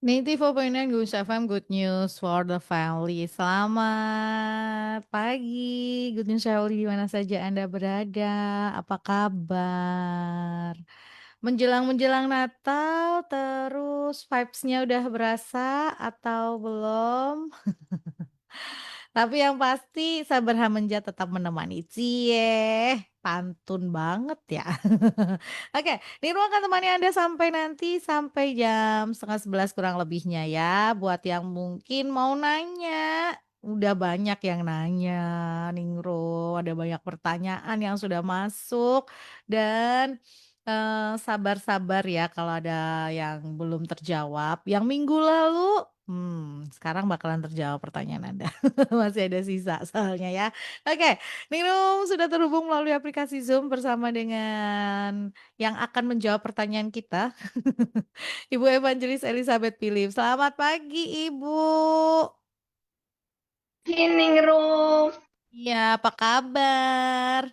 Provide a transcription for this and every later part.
Native 4.9 Gus FM, good news for the family. Selamat pagi, good news family di mana saja Anda berada. Apa kabar? Menjelang-menjelang Natal, terus vibes-nya udah berasa atau belum? Tapi yang pasti sabar Hamenja tetap menemani. Cie, pantun banget ya. Oke, Nirwa akan temani Anda sampai jam setengah 11 kurang lebihnya ya. Buat yang mungkin mau nanya, udah banyak yang nanya, Ningro. Ada banyak pertanyaan yang sudah masuk dan sabar-sabar ya kalau ada yang belum terjawab. Yang minggu lalu, sekarang bakalan terjawab pertanyaan Anda. Masih ada sisa soalnya ya. Oke, Ningrum sudah terhubung melalui aplikasi Zoom bersama dengan yang akan menjawab pertanyaan kita. Ibu Evangelis Elizabeth Philip. Selamat pagi, Ibu. Ningrum, Iya, apa kabar?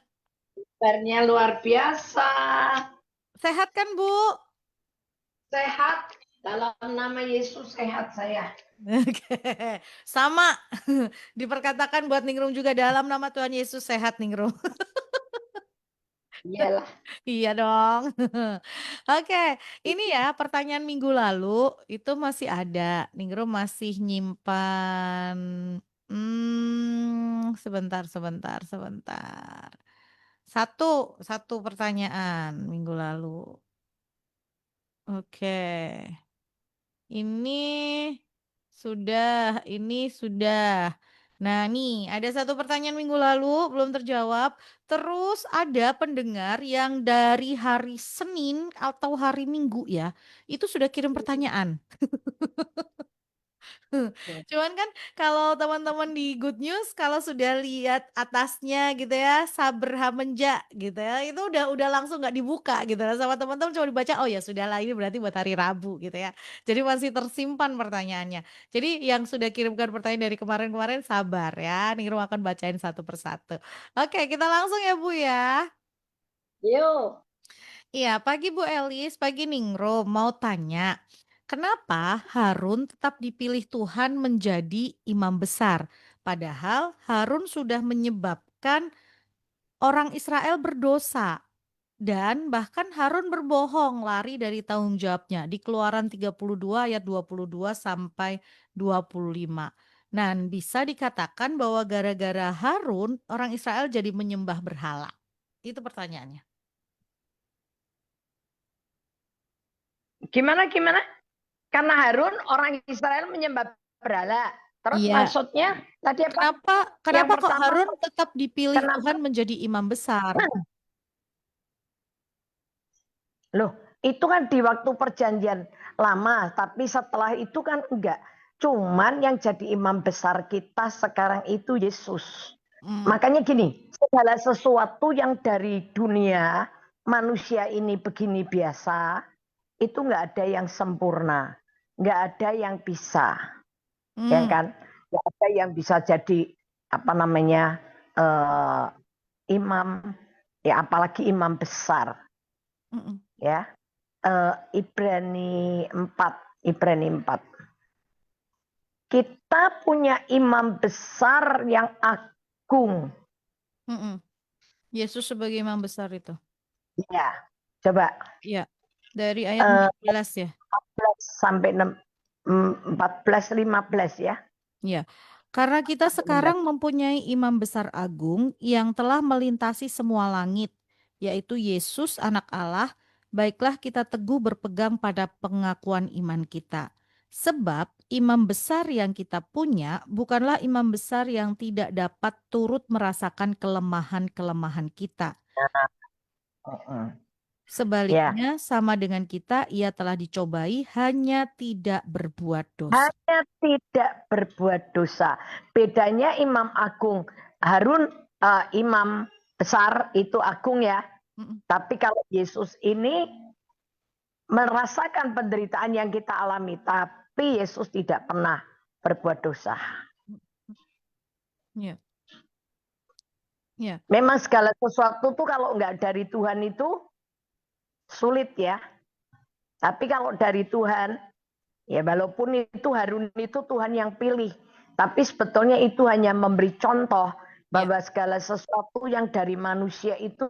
kabarnya luar biasa. Sehat kan, Bu? Sehat, dalam nama Yesus sehat saya. Oke, sama. Diperkatakan buat Ningrum juga dalam nama Tuhan Yesus sehat, Ningrum. Iyalah. Iya dong. Oke, ini ya pertanyaan minggu lalu itu masih ada. Ningrum masih nyimpan. Sebentar. Satu pertanyaan minggu lalu. Oke, ini sudah. Nah, nih ada satu pertanyaan minggu lalu belum terjawab. Terus ada pendengar yang dari hari Senin atau hari Minggu ya, itu sudah kirim pertanyaan. Cuman kan kalau teman-teman di Good News kalau sudah lihat atasnya gitu ya, Saber Hamenja gitu ya, itu udah langsung nggak dibuka gitu ya. Sama teman-teman cuma dibaca, oh ya sudahlah ini berarti buat hari Rabu gitu ya. Jadi masih tersimpan pertanyaannya. Jadi yang sudah kirimkan pertanyaan dari kemarin-kemarin sabar ya, Ningrum akan bacain satu persatu. Oke, kita langsung ya Bu ya. Yuk. Iya, pagi Bu Elis, pagi Ningrum. Mau tanya, kenapa Harun tetap dipilih Tuhan menjadi imam besar? Padahal Harun sudah menyebabkan orang Israel berdosa. Dan bahkan Harun berbohong lari dari tanggung jawabnya di Keluaran 32 ayat 22 sampai 25. Dan bisa dikatakan bahwa gara-gara Harun orang Israel jadi menyembah berhala. Itu pertanyaannya. Gimana? Karena Harun orang Israel menyembah berhala. Terus Iya, maksudnya tadi apa? Kenapa Yang kenapa kok pertama, Harun tetap dipilih kenapa? Tuhan menjadi imam besar? Loh, itu kan di waktu perjanjian lama, tapi setelah itu kan enggak. Cuman yang jadi imam besar kita sekarang itu Yesus. Hmm, Makanya gini, segala sesuatu yang dari dunia manusia ini begini biasa, itu nggak ada yang sempurna, nggak ada yang bisa, ya hmm, kan? Nggak ada yang bisa jadi apa namanya eh, imam, ya apalagi imam besar, hmm. ya. Ibrani 4. Kita punya imam besar yang agung. Mm-mm. Yesus sebagai imam besar itu. Ya, coba Ya, dari ayat 14 ya. 14 sampai 14 15 ya. Ya. Karena kita Sampai 16. sekarang mempunyai imam besar agung yang telah melintasi semua langit, yaitu Yesus anak Allah, baiklah kita teguh berpegang pada pengakuan iman kita. Sebab imam besar yang kita punya bukanlah imam besar yang tidak dapat turut merasakan kelemahan-kelemahan kita. Ya, Sebaliknya, sama dengan kita, ia telah dicobai, hanya tidak berbuat dosa. hanya tidak berbuat dosa. Bedanya Imam Agung, Harun imam besar itu agung ya. Mm-mm. Tapi kalau Yesus ini merasakan penderitaan yang kita alami, tapi Yesus tidak pernah berbuat dosa. Ya, ya. Memang segala sesuatu tuh kalau nggak dari Tuhan itu sulit ya. Tapi kalau dari Tuhan Ya walaupun itu Harun itu Tuhan yang pilih, tapi sebetulnya itu hanya memberi contoh Ya, bahwa segala sesuatu yang dari manusia itu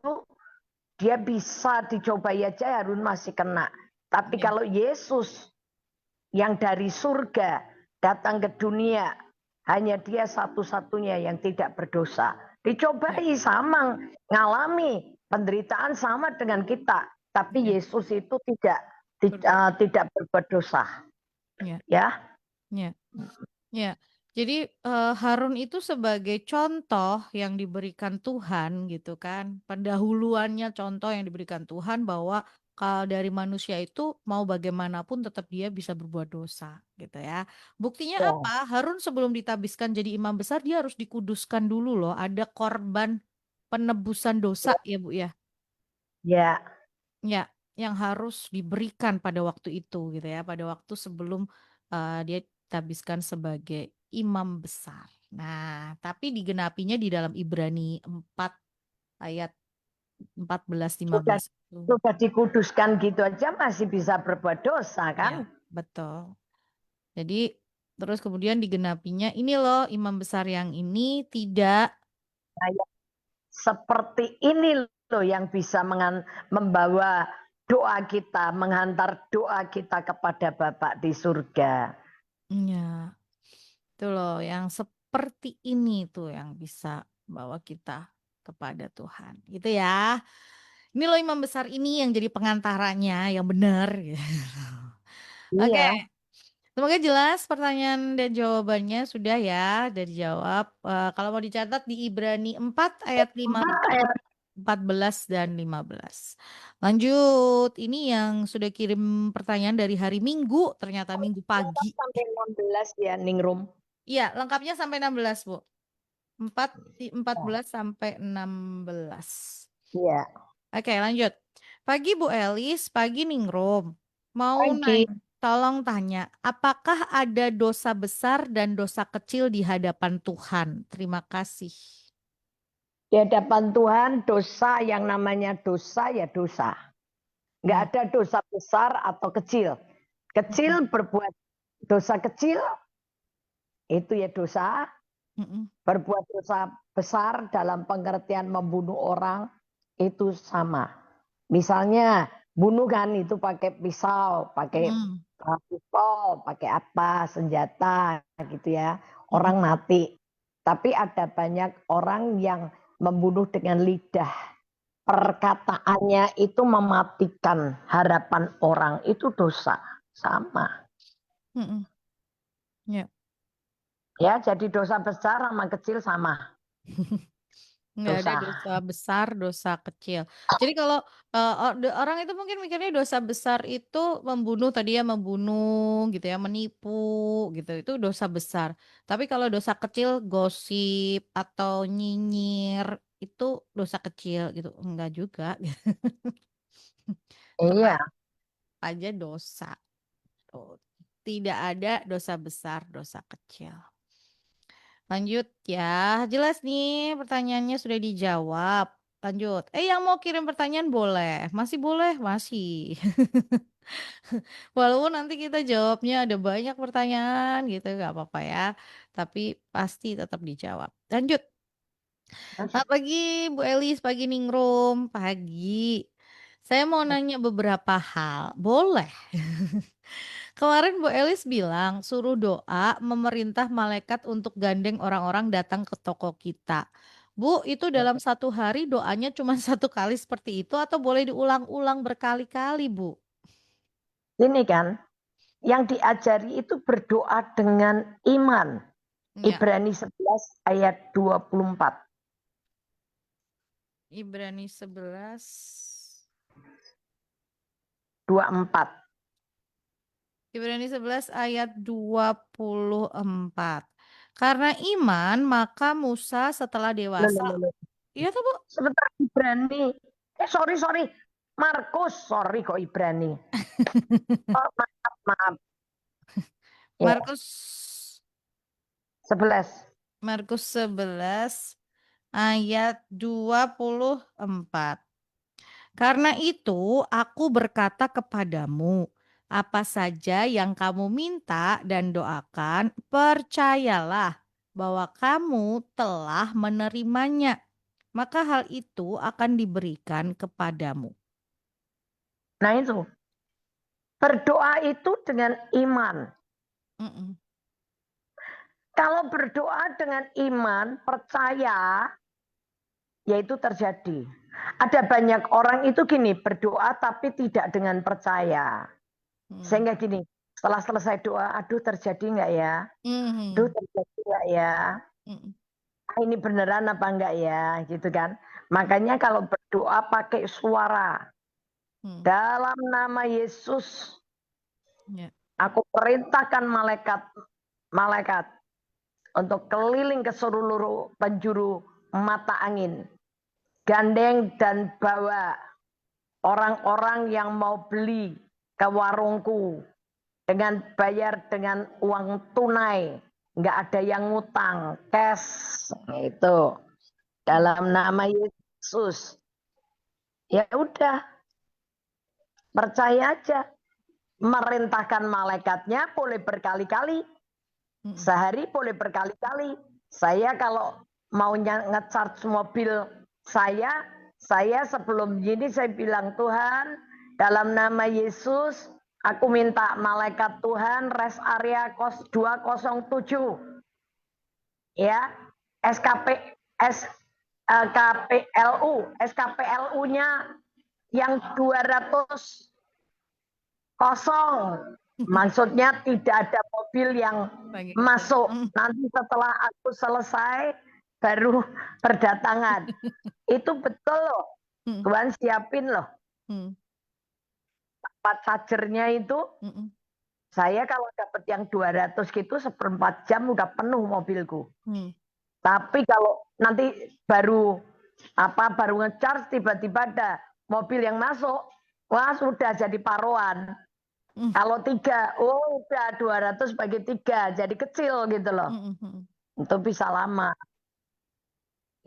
dia bisa dicobai aja Harun masih kena. Tapi ya, kalau Yesus yang dari surga datang ke dunia, hanya dia satu-satunya yang tidak berdosa. ya, Dicobai sama, ngalami penderitaan sama dengan kita. Tapi ya. Yesus itu Berbuat. tidak berbuat dosa. Ya, Ya, ya. Ya, jadi Harun itu sebagai contoh yang diberikan Tuhan gitu kan, pendahuluannya contoh yang diberikan Tuhan bahwa kalau dari manusia itu mau bagaimanapun tetap dia bisa berbuat dosa gitu ya. Buktinya ya, apa? Harun sebelum ditabiskan jadi imam besar dia harus dikuduskan dulu loh, ada korban penebusan dosa ya Bu ya. ya. Ya, yang harus diberikan pada waktu itu gitu ya, pada waktu sebelum dia ditabiskan sebagai imam besar. Nah, tapi digenapinya di dalam Ibrani 4 ayat 14 Sudah 15 itu. sudah dikuduskan gitu aja masih bisa berbuat dosa Ya, kan? betul. Jadi terus kemudian digenapinya ini loh imam besar yang ini tidak. Nah, seperti ini loh yang bisa membawa doa kita, menghantar doa kita kepada Bapa di surga. Ya, itu loh yang seperti ini tuh yang bisa bawa kita kepada Tuhan. Gitu ya. Ini loh imam besar ini yang jadi pengantaranya yang benar. Gitu. Oke, Iya. semoga jelas pertanyaan dan jawabannya sudah ya, udah dijawab. Kalau mau dicatat di Ibrani 4 ayat 5, 4 ayat 14 dan 15. Lanjut, ini yang sudah kirim pertanyaan dari hari Minggu, ternyata Minggu pagi. sampai 16 ya Ningrum. Iya, lengkapnya sampai 16, Bu. 14 sampai 16. Iya. Oke, lanjut. Pagi Bu Elis, pagi Ningrum. Mau Pagi nanya, tolong tanya, apakah ada dosa besar dan dosa kecil di hadapan Tuhan? Terima kasih. di hadapan Tuhan dosa yang namanya dosa ya dosa. Nggak Hmm. ada dosa besar atau kecil. Mm-mm. Kecil berbuat dosa kecil itu ya dosa. Mm-mm. Berbuat dosa besar dalam pengertian membunuh orang itu sama. Misalnya bunuh kan itu pakai pisau, pakai Mm-mm. pistol, pakai apa, senjata gitu ya. Mm-mm. Orang mati. Tapi ada banyak orang yang membunuh dengan lidah. Perkataannya itu mematikan harapan orang, itu dosa. Sama. Mm-mm. Ya. Ya, jadi dosa besar sama kecil sama. Nggak ada Dosa. dosa besar, dosa kecil. Jadi kalau orang itu mungkin mikirnya dosa besar itu membunuh tadi ya, membunuh gitu ya, menipu gitu. Itu dosa besar. Tapi kalau dosa kecil, gosip atau nyinyir itu dosa kecil gitu. Enggak juga. Tetap Iya. aja dosa. Tuh. Tidak ada dosa besar, dosa kecil. Lanjut ya. Jelas nih pertanyaannya sudah dijawab. Lanjut. Yang mau kirim pertanyaan boleh. Masih boleh? Masih. Walaupun nanti kita jawabnya ada banyak pertanyaan gitu. Gak apa-apa ya. Tapi pasti tetap dijawab. Lanjut. Selamat pagi Bu Elis, pagi Ningrum. Pagi. Saya mau nanya beberapa hal. Boleh? Kemarin Bu Elis bilang suruh doa memerintah malaikat untuk gandeng orang-orang datang ke toko kita. Bu, itu dalam satu hari doanya cuma satu kali seperti itu atau boleh diulang-ulang berkali-kali, Bu? Ini kan yang diajari itu berdoa dengan iman. Ya, Ibrani 11 ayat 24. Ibrani 11. 24. Ibrani 11 ayat 24. Karena iman, maka Musa setelah Loh, dewasa. loh, loh, loh. Iya tuh, Bu. Sebentar Ibrani. Sorry. Markus, sorry kok Ibrani. Oh, maaf, maaf. Ya, Markus 11. Markus 11 ayat 24. Karena itu aku berkata kepadamu, Apa saja yang kamu minta dan doakan, percayalah bahwa kamu telah menerimanya, maka hal itu akan diberikan kepadamu. Nah itu, berdoa itu dengan iman. Mm-mm. Kalau berdoa dengan iman, percaya, yaitu terjadi. Ada banyak orang itu gini, berdoa tapi tidak dengan percaya. Sehingga gini, setelah selesai doa, aduh terjadi nggak ya? Aduh Mm-mm. terjadi nggak ya? Mm-mm. Ini beneran apa enggak ya? Gitu kan. Makanya kalau berdoa pakai suara. Mm. Dalam nama Yesus, Ya. aku perintahkan malaikat untuk keliling ke seluruh penjuru mata angin. Gandeng dan bawa orang-orang yang mau beli ke warungku dengan bayar dengan uang tunai, nggak ada yang ngutang, cash itu dalam nama Yesus. Ya udah, percaya aja. Merintahkan malaikatnya boleh berkali-kali, Mm-mm. sehari boleh berkali-kali. Saya kalau mau nge-charge mobil saya sebelum ini saya bilang, Tuhan, dalam nama Yesus, aku minta malaikat Tuhan rest area 207. Ya, SKP SKPLU-nya yang 200 kosong. Maksudnya tidak ada mobil yang Lagi. masuk. Mm. Nanti setelah aku selesai baru berdatangan. Itu betul loh. Mm. Tuhan siapin loh. Mm. Tempat chargernya itu. Mm-mm. Saya kalau dapat yang 200 gitu seperempat jam udah penuh mobilku. Mm. Tapi kalau nanti baru ngecharge tiba-tiba ada mobil yang masuk, wah sudah jadi paruan. Mm. Kalau 3, oh udah 200 bagi 3, jadi kecil gitu loh. Mm-mm. Itu bisa lama.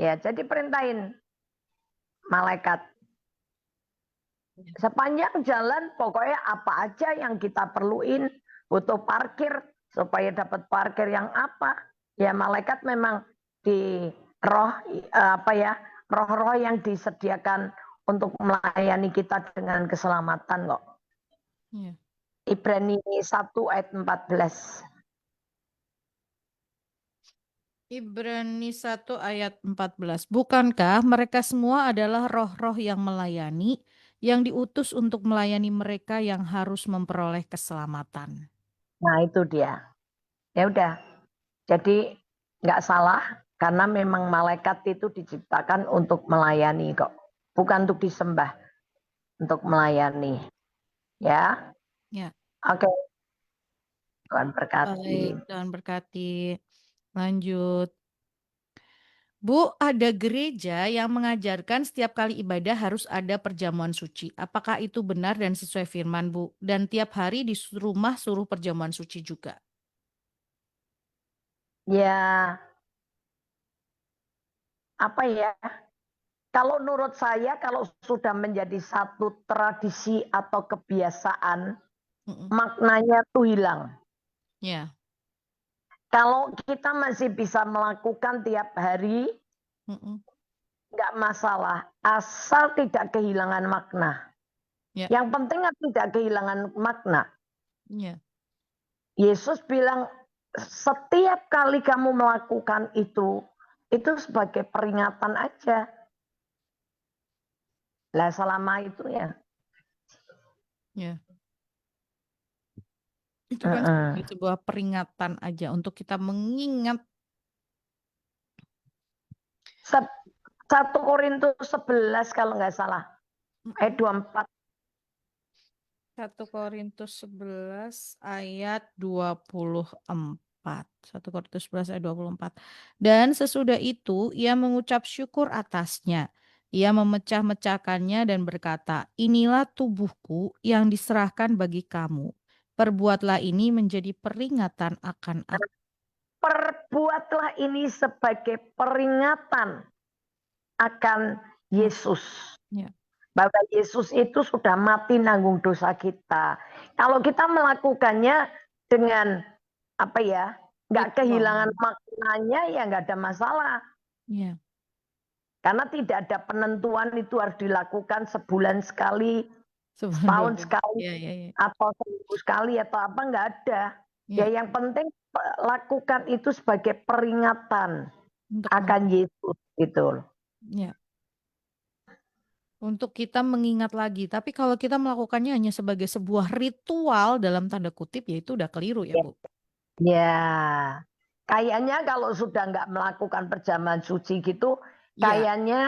Ya, jadi perintahin malaikat. Sepanjang jalan pokoknya apa aja yang kita perluin, butuh parkir supaya dapat parkir yang apa. Ya malaikat memang di roh-roh yang disediakan untuk melayani kita dengan keselamatan kok. Yeah. Ibrani 1 ayat 14. Ibrani 1 ayat 14. Bukankah mereka semua adalah roh-roh yang melayani, yang diutus untuk melayani mereka yang harus memperoleh keselamatan? Nah itu dia. Ya udah. Jadi nggak salah karena memang malaikat itu diciptakan untuk melayani kok. Bukan untuk disembah, untuk melayani. Ya. Ya, Oke. Tuhan berkati. baik. Tuhan berkati. Lanjut. Bu, ada gereja yang mengajarkan setiap kali ibadah harus ada perjamuan suci. Apakah itu benar dan sesuai firman, Bu? Dan tiap hari di rumah suruh perjamuan suci juga. Ya, apa ya? Kalau menurut saya kalau sudah menjadi satu tradisi atau kebiasaan, Mm-mm. maknanya tuh hilang. Ya. Kalau kita masih bisa melakukan tiap hari, Mm-mm. nggak masalah, asal tidak kehilangan makna. Ya. Yang penting tidak kehilangan makna. Ya. Yesus bilang, setiap kali kamu melakukan itu sebagai peringatan aja. Lah selama itu ya. Ya. Itu kan sebagai sebuah peringatan aja untuk kita mengingat. 1 Korintus 11 kalau nggak salah. Ayat 24. 1 Korintus 11 ayat 24. 1 Korintus 11 ayat 24. Dan sesudah itu ia mengucap syukur atasnya. Ia memecah-mecahkannya dan berkata, inilah tubuhku yang diserahkan bagi kamu. Perbuatlah ini menjadi peringatan akan aku. Perbuatlah ini sebagai peringatan akan Yesus. Ya. Bahwa Yesus itu sudah mati nanggung dosa kita. Kalau kita melakukannya dengan apa ya, nggak Ritual. kehilangan maknanya ya nggak ada masalah. Iya. Karena tidak ada penentuan itu harus dilakukan sebulan sekali, Sebulan 2 setahun bulan. sekali, Iya, iya, iya. atau seminggu sekali atau apa nggak ada. Ya Iya. yang penting lakukan itu sebagai peringatan Untuk akan Yesus gitu. ya. Untuk kita mengingat lagi. Tapi kalau kita melakukannya hanya sebagai sebuah ritual dalam tanda kutip, ya itu udah keliru ya, Bu. Ya, kayaknya kalau sudah nggak melakukan perjamuan suci gitu, Iya. kayaknya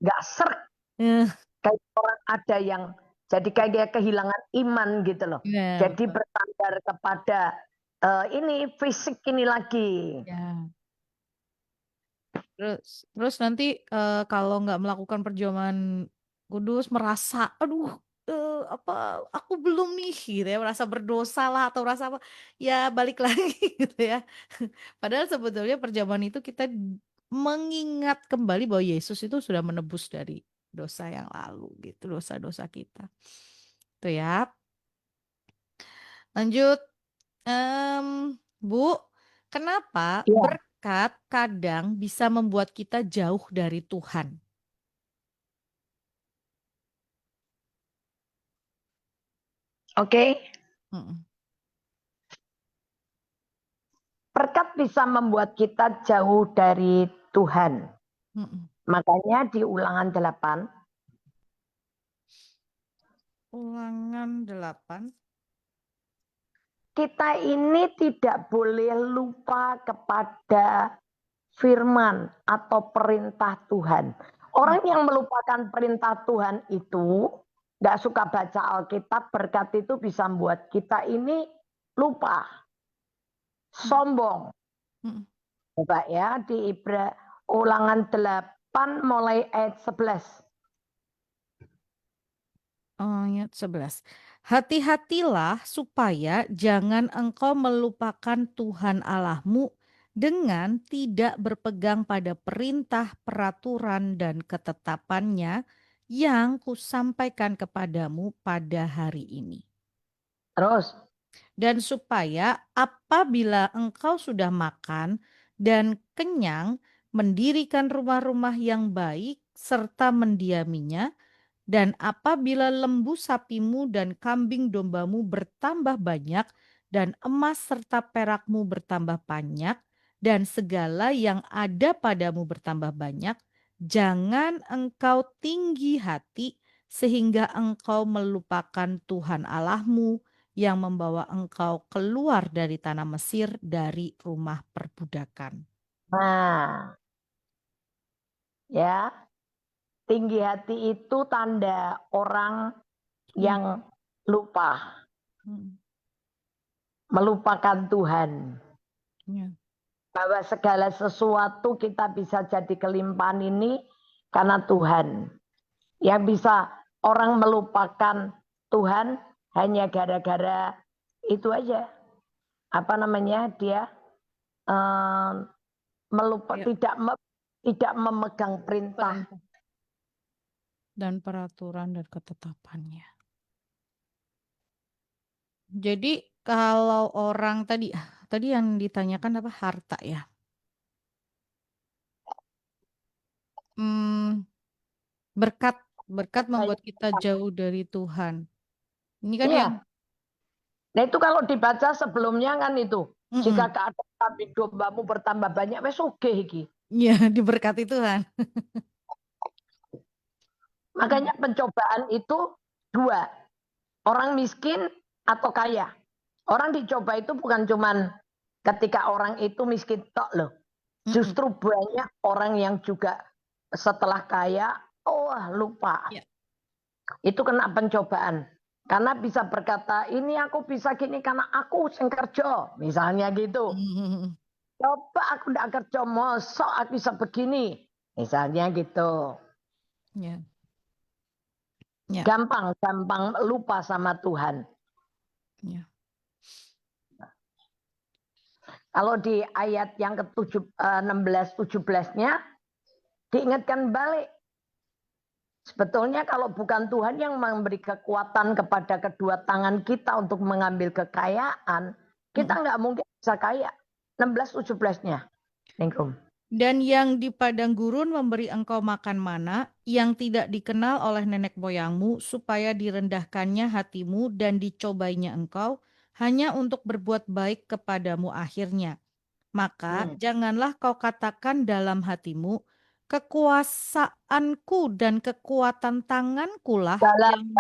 nggak serk. Eh, Kayak orang ada yang jadi kayak kehilangan iman gitu loh. Iya, Jadi betul. bersandar kepada ini fisik ini lagi. Ya. Terus nanti kalau nggak melakukan perjamuan kudus merasa, aduh, apa aku belum nih gitu ya, merasa berdosa lah atau merasa apa, ya balik lagi gitu ya. Padahal sebetulnya perjamuan itu kita mengingat kembali bahwa Yesus itu sudah menebus dari dosa yang lalu gitu, dosa-dosa kita. Itu ya. Lanjut, Bu, kenapa Ya, berkat kadang bisa membuat kita jauh dari Tuhan? oke. Mm, Berkat bisa membuat kita jauh dari Tuhan. mm. Makanya di Ulangan 8, Ulangan 8. kita ini tidak boleh lupa kepada firman atau perintah Tuhan. Mm, Orang yang melupakan perintah Tuhan itu nggak suka baca Alkitab, berkat itu bisa membuat kita ini lupa, mm, sombong. mm. Coba ya di Ulangan 8 mulai ayat 11. Ayat 11. Hati-hatilah supaya jangan engkau melupakan Tuhan Allahmu dengan tidak berpegang pada perintah, peraturan, dan ketetapannya yang kusampaikan kepadamu pada hari ini. Terus, Dan supaya apabila engkau sudah makan dan kenyang, mendirikan rumah-rumah yang baik serta mendiaminya, dan apabila lembu sapimu dan kambing dombamu bertambah banyak, dan emas serta perakmu bertambah banyak, dan segala yang ada padamu bertambah banyak, jangan engkau tinggi hati sehingga engkau melupakan Tuhan Allahmu yang membawa engkau keluar dari tanah Mesir dari rumah perbudakan. nah ya, tinggi hati itu tanda orang Ya. yang lupa, Hmm. melupakan Tuhan. Ya. Bahwa segala sesuatu kita bisa jadi kelimpahan ini karena Tuhan. Yang bisa orang melupakan Tuhan hanya gara-gara itu aja. Apa namanya, dia Ya. tidak memegang perintah. Perintah dan peraturan dan ketetapannya. Jadi kalau orang tadi yang ditanyakan apa harta ya? Hmm, berkat berkat membuat kita jauh dari Tuhan. Ini kan yang Iya. Nah itu kalau dibaca sebelumnya kan itu. Jika mm-mm. keadaan kambing dombamu bertambah banyak, wes oke iki. Ya diberkati Tuhan. Makanya pencobaan itu dua. Orang miskin atau kaya. Orang dicoba itu bukan cuman ketika orang itu miskin tok loh. Mm-mm. Justru banyak orang yang juga setelah kaya, oh lupa. Ya. Itu kena pencobaan. Karena bisa berkata, ini aku bisa gini karena aku sing kerja. Misalnya gitu. Mm-mm. Coba aku ndak kerja, mosok aku bisa begini. Misalnya gitu. Ya. Ya. Gampang lupa sama Tuhan. Ya. Kalau di ayat yang ke-16 17-nya diingatkan balik. Sebetulnya kalau bukan Tuhan yang memberi kekuatan kepada kedua tangan kita untuk mengambil kekayaan, kita nggak mungkin bisa kaya. 16-17-nya. Ningrum. Dan yang di padang gurun memberi engkau makan mana yang tidak dikenal oleh nenek moyangmu, supaya direndahkannya hatimu dan dicobainya engkau hanya untuk berbuat baik kepadamu akhirnya. Maka janganlah kau katakan dalam hatimu, kekuasaanku dan kekuatan tanganku lah Dalam yang...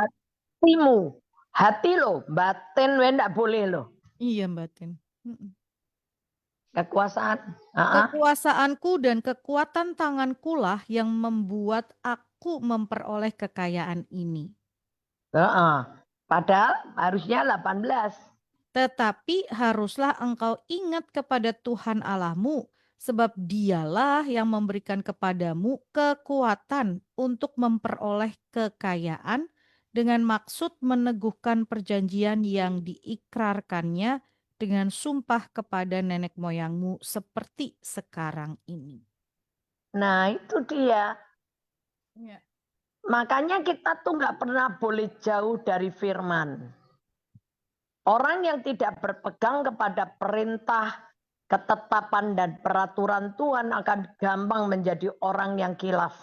hatimu, hati lo, batin we ndak boleh lo. Iya, batin. Kekuasaan. Kekuasaanku dan kekuatan tanganku lah yang membuat aku memperoleh kekayaan ini. Padahal harusnya 18. Tetapi haruslah engkau ingat kepada Tuhan Allahmu, sebab dialah yang memberikan kepadamu kekuatan untuk memperoleh kekayaan dengan maksud meneguhkan perjanjian yang diikrarkannya dengan sumpah kepada nenek moyangmu seperti sekarang ini. Nah itu dia. Ya. Makanya kita tuh nggak pernah boleh jauh dari firman. Orang yang tidak berpegang kepada perintah, ketetapan dan peraturan Tuhan akan gampang menjadi orang yang kilaf.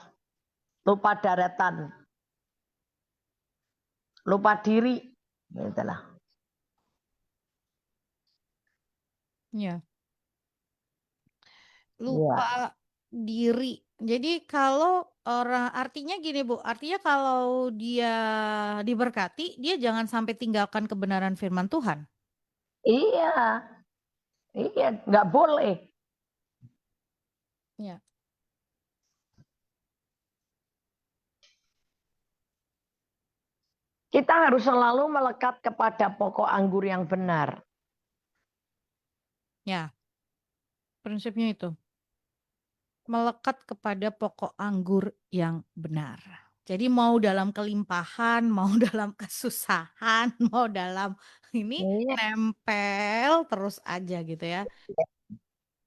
Lupa daratan. Lupa diri. Itulah. Ya. Lupa diri. Jadi kalau orang, artinya gini Bu, artinya kalau dia diberkati, dia jangan sampai tinggalkan kebenaran firman Tuhan. Iya, nggak boleh. Ya. Kita harus selalu melekat kepada pokok anggur yang benar. Ya, prinsipnya itu. Melekat kepada pokok anggur yang benar. Jadi mau dalam kelimpahan, mau dalam kesusahan, mau dalam ini nempel terus aja gitu ya.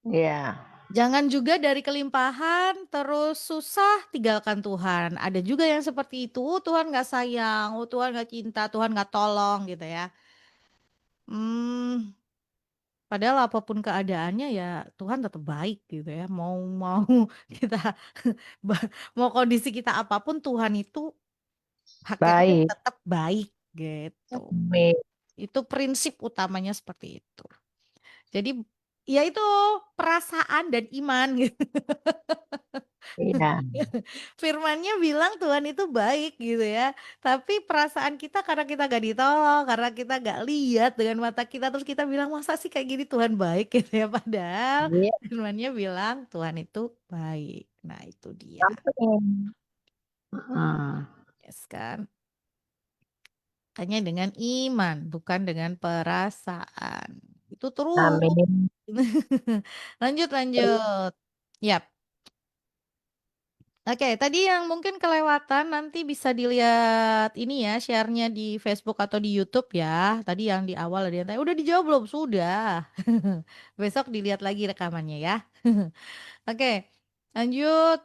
Iya. Jangan juga dari kelimpahan terus susah tinggalkan Tuhan. Ada juga yang seperti itu. Tuhan nggak sayang, Tuhan nggak cinta, Tuhan nggak tolong gitu ya. Padahal apapun keadaannya ya Tuhan tetap baik gitu ya. Mau mau kita mau kondisi kita apapun, Tuhan itu hakikatnya Baik. tetap baik gitu. Itu prinsip utamanya seperti itu. Jadi ya itu perasaan dan iman gitu. Iya. Firmannya bilang Tuhan itu baik gitu ya. Tapi perasaan kita karena kita gak ditolong, karena kita gak lihat dengan mata kita, terus kita bilang masa sih kayak gini Tuhan baik gitu ya. Padahal Iya. firmannya bilang Tuhan itu baik. Nah itu dia. Yes kan. Hanya dengan iman, bukan dengan perasaan. Itu terus. Amin. Lanjut. Yap. Oke, tadi yang mungkin kelewatan nanti bisa dilihat ini ya, share-nya di Facebook atau di YouTube ya. Tadi yang di awal ada yang tanya, udah dijawab belum? Sudah. Besok dilihat lagi rekamannya ya. Oke, lanjut.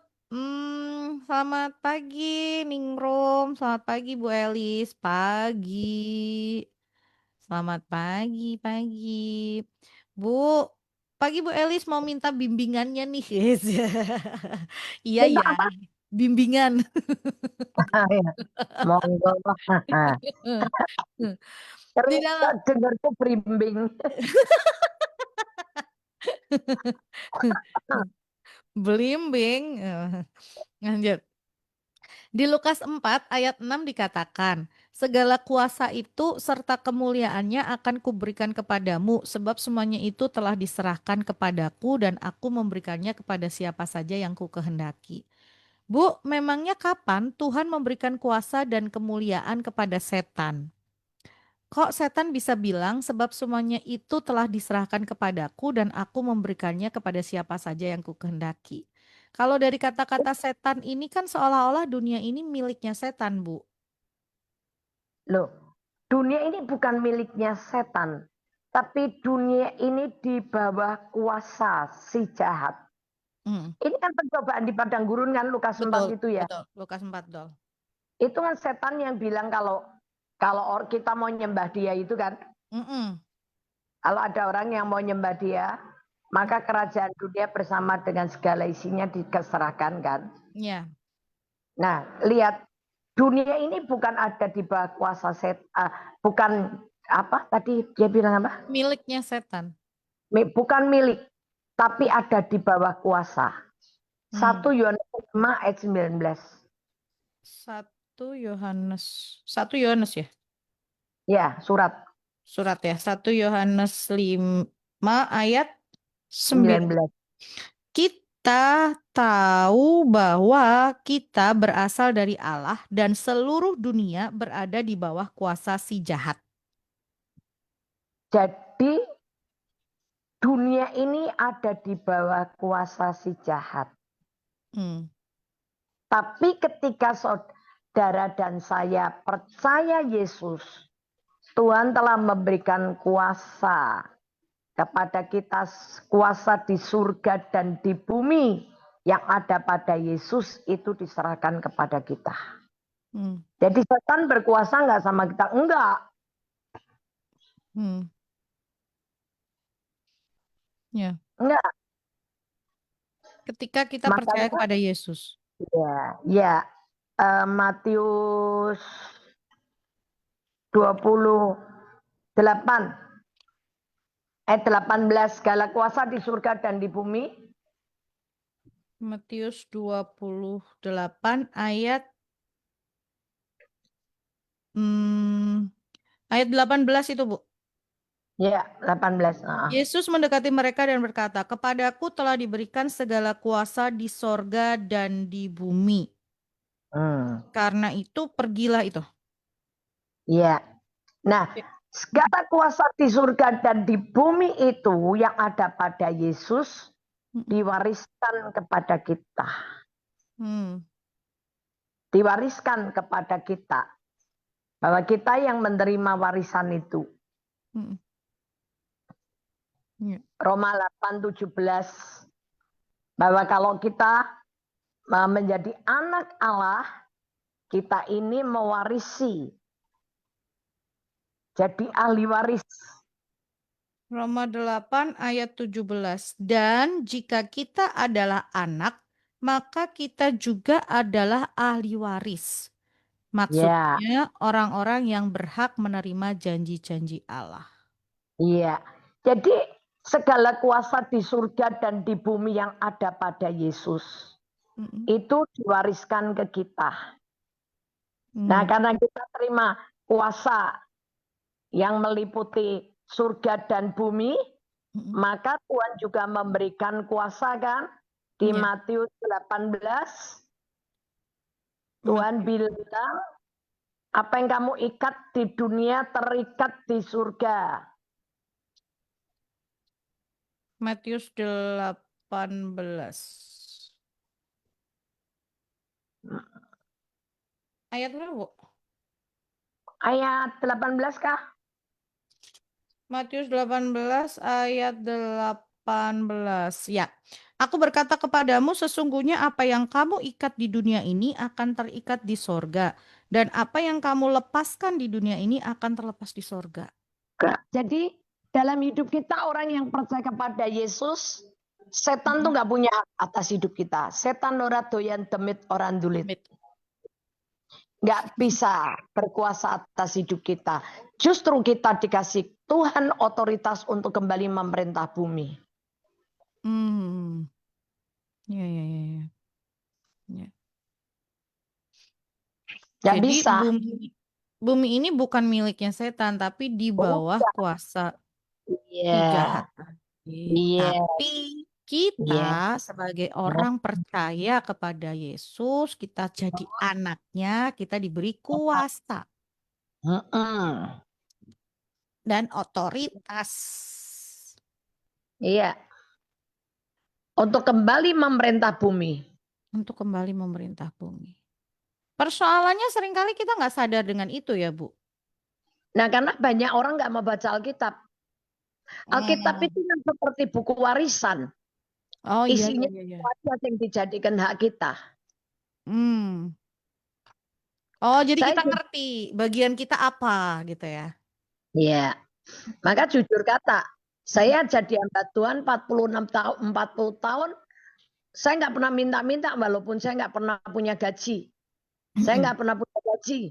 Selamat pagi Ningrum, selamat pagi Bu Elis, pagi. Selamat pagi. Bu, pagi Bu Elis mau minta bimbingannya nih, guys. Iya Minta ya, apa? bimbingan. Ya. Monggo. Di Terus dalam dengarku berimbing. belimbing. Lanjut. Di Lukas 4 ayat 6 dikatakan, segala kuasa itu serta kemuliaannya akan kuberikan kepadamu, sebab semuanya itu telah diserahkan kepadaku dan aku memberikannya kepada siapa saja yang ku kehendaki. Bu, memangnya kapan Tuhan memberikan kuasa dan kemuliaan kepada setan? Kok setan bisa bilang sebab semuanya itu telah diserahkan kepadaku dan aku memberikannya kepada siapa saja yang ku kehendaki. Kalau dari kata-kata setan ini kan seolah-olah dunia ini miliknya setan, Bu. Loh, dunia ini bukan miliknya setan. Tapi dunia ini di bawah kuasa si jahat. Hmm, Ini kan pencobaan di padang gurun kan Lukas 4 betul, itu ya. betul. Lukas 4, Dol. Itu kan setan yang bilang kalau kita mau nyembah dia itu kan, kalau ada orang yang mau nyembah dia, maka kerajaan dunia bersama dengan segala isinya diserahkan kan. Ya, Nah, lihat dunia ini bukan ada di bawah kuasa bukan apa tadi dia bilang apa? miliknya setan. Bukan milik, tapi ada di bawah kuasa. 1 Hmm. Yohanes 5 ayat 19. 1 Yohanes ya, Ya, surat surat ya. 1 Yohanes 5 ayat 9. 19. Kita tahu bahwa kita berasal dari Allah dan seluruh dunia berada di bawah kuasa si jahat. Jadi dunia ini ada di bawah kuasa si jahat. Hmm. Tapi ketika saudara dan saya percaya Yesus, Tuhan telah memberikan kuasa kepada kita, kuasa di surga dan di bumi yang ada pada Yesus itu diserahkan kepada kita. Hmm. Jadi setan berkuasa nggak sama kita? Enggak. Hmm. Ya. Enggak. Ketika kita percaya Makanya kepada Yesus. ya Matius 28 ayat 18, segala kuasa di surga dan di bumi. Matius 28 ayat 18 itu, Bu. Ya, 18. Yesus mendekati mereka dan berkata, "Kepadaku telah diberikan segala kuasa di sorga dan di bumi. Karena itu pergilah itu." Ya. Nah, segala kuasa di surga dan di bumi itu yang ada pada Yesus diwariskan kepada kita. Diwariskan kepada kita. Bahwa kita yang menerima warisan itu. Roma 8:17. Bahwa kalau kita menjadi anak Allah, kita ini mewarisi. Jadi ahli waris. Roma 8 ayat 17. Dan jika kita adalah anak, maka kita juga adalah ahli waris. Maksudnya orang-orang yang berhak menerima janji-janji Allah. Iya. Jadi segala kuasa di surga dan di bumi yang ada pada Yesus itu diwariskan ke kita. Nah, karena kita terima kuasa yang meliputi surga dan bumi, maka Tuhan juga memberikan kuasa kan di Matius 18. Tuhan bilang, apa yang kamu ikat di dunia terikat di surga. Matius 18. Ayat berapa, Bu? Ayat 18 kah? Matius 18 ayat 18. Ya. Aku berkata kepadamu, sesungguhnya apa yang kamu ikat di dunia ini akan terikat di sorga. Dan apa yang kamu lepaskan di dunia ini akan terlepas di sorga. Jadi dalam hidup kita orang yang percaya kepada Yesus, setan tuh nggak punya hak atas hidup kita. Setan ora doyan demit orang dulit. Nggak bisa berkuasa atas hidup kita. Justru kita dikasih Tuhan otoritas untuk kembali memerintah bumi. Ya. Nggak Jadi bisa. bumi ini bukan miliknya setan, tapi di bawah kuasa si jahat. Tapi kita sebagai orang percaya kepada Yesus, kita jadi anaknya, kita diberi kuasa dan otoritas. Iya. Untuk kembali memerintah bumi. Untuk kembali memerintah bumi. Persoalannya seringkali kita nggak sadar dengan itu ya, Bu. Nah, karena banyak orang nggak mau baca Alkitab. Alkitab itu kan seperti buku warisan. Oh iya. Isinya yang dijadikan hak kita. Oh, jadi Saya kita ngerti bagian kita apa gitu ya. ya, maka jujur kata, saya jadi hamba Tuhan 46 tahun, 40 tahun, saya nggak pernah minta-minta walaupun saya nggak pernah punya gaji. Saya nggak pernah punya gaji.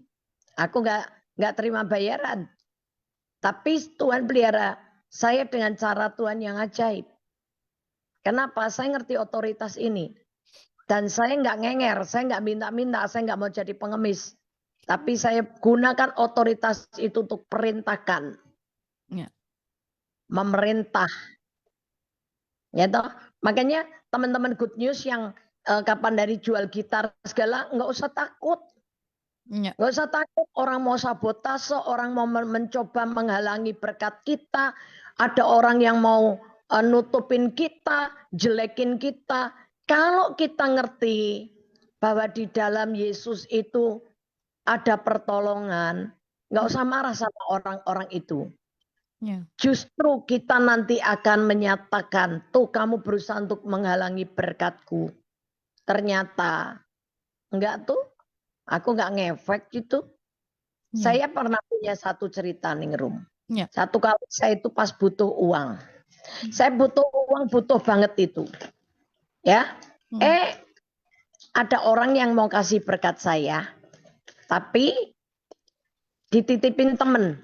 Aku nggak terima bayaran. Tapi Tuhan pelihara saya dengan cara Tuhan yang ajaib. Kenapa? Saya ngerti otoritas ini. Dan saya nggak ngenger, saya nggak minta-minta, saya nggak mau jadi pengemis. Tapi saya gunakan otoritas itu untuk perintahkan. Ya. Memerintah. Ya toh? Makanya teman-teman good news yang kapan dari jual gitar segala, nggak usah takut. Ya. Nggak usah takut orang mau sabotase, orang mau mencoba menghalangi berkat kita. Ada orang yang mau nutupin kita, jelekin kita. Kalau kita ngerti bahwa di dalam Yesus itu ada pertolongan, nggak usah marah sama orang-orang itu. Ya. Justru kita nanti akan menyatakan, tuh kamu berusaha untuk menghalangi berkatku. Ternyata enggak tuh, aku nggak ngefek gitu. Ya. Saya pernah punya satu cerita nih Rum. Ya. Satu kali saya itu pas butuh uang. Saya butuh uang, butuh banget itu. Ya, ada orang yang mau kasih berkat saya, tapi dititipin temen.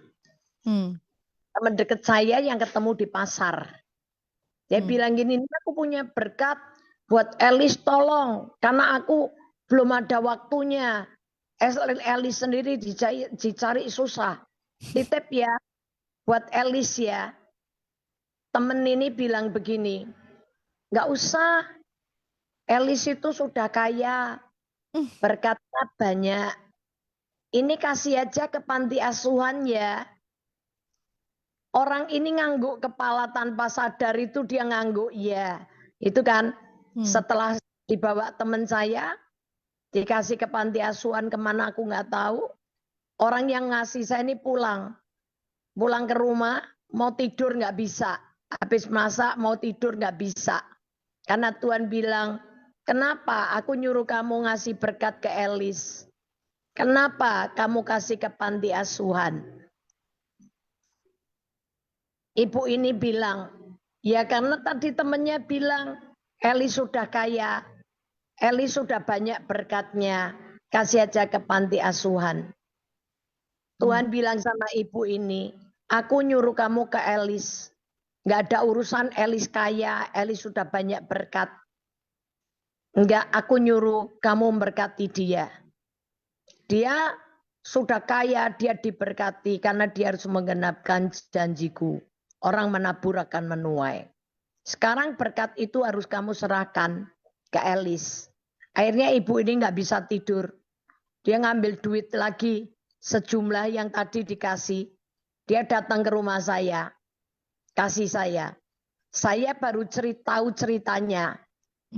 Temen deket saya yang ketemu di pasar. Dia bilang gini, aku punya berkat buat Elis tolong. Karena aku belum ada waktunya. Elis sendiri dicari susah. Titip ya buat Elis ya. Temen ini bilang begini, nggak usah. Elis itu sudah kaya. Berkatnya banyak. Ini kasih aja ke panti asuhan ya. Orang ini ngangguk kepala tanpa sadar itu dia ngangguk ya. Itu kan setelah dibawa teman saya, dikasih ke panti asuhan kemana aku nggak tahu. Orang yang ngasih saya ini pulang ke rumah, mau tidur nggak bisa. Habis masak mau tidur nggak bisa. Karena Tuhan bilang, kenapa aku nyuruh kamu ngasih berkat ke Elis? Kenapa kamu kasih ke panti asuhan? Ibu ini bilang, ya karena tadi temennya bilang, Elis sudah kaya, Elis sudah banyak berkatnya, kasih aja ke panti asuhan. Tuhan bilang sama ibu ini, aku nyuruh kamu ke Elis. Nggak ada urusan Elis kaya, Elis sudah banyak berkat. Enggak, aku nyuruh kamu memberkati dia. Dia sudah kaya, dia diberkati karena dia harus menggenapkan janjiku. Orang menabur akan menuai. Sekarang berkat itu harus kamu serahkan ke Elis. Akhirnya ibu ini nggak bisa tidur. Dia ngambil duit lagi sejumlah yang tadi dikasih. Dia datang ke rumah saya, kasih saya. Saya baru tahu ceritanya.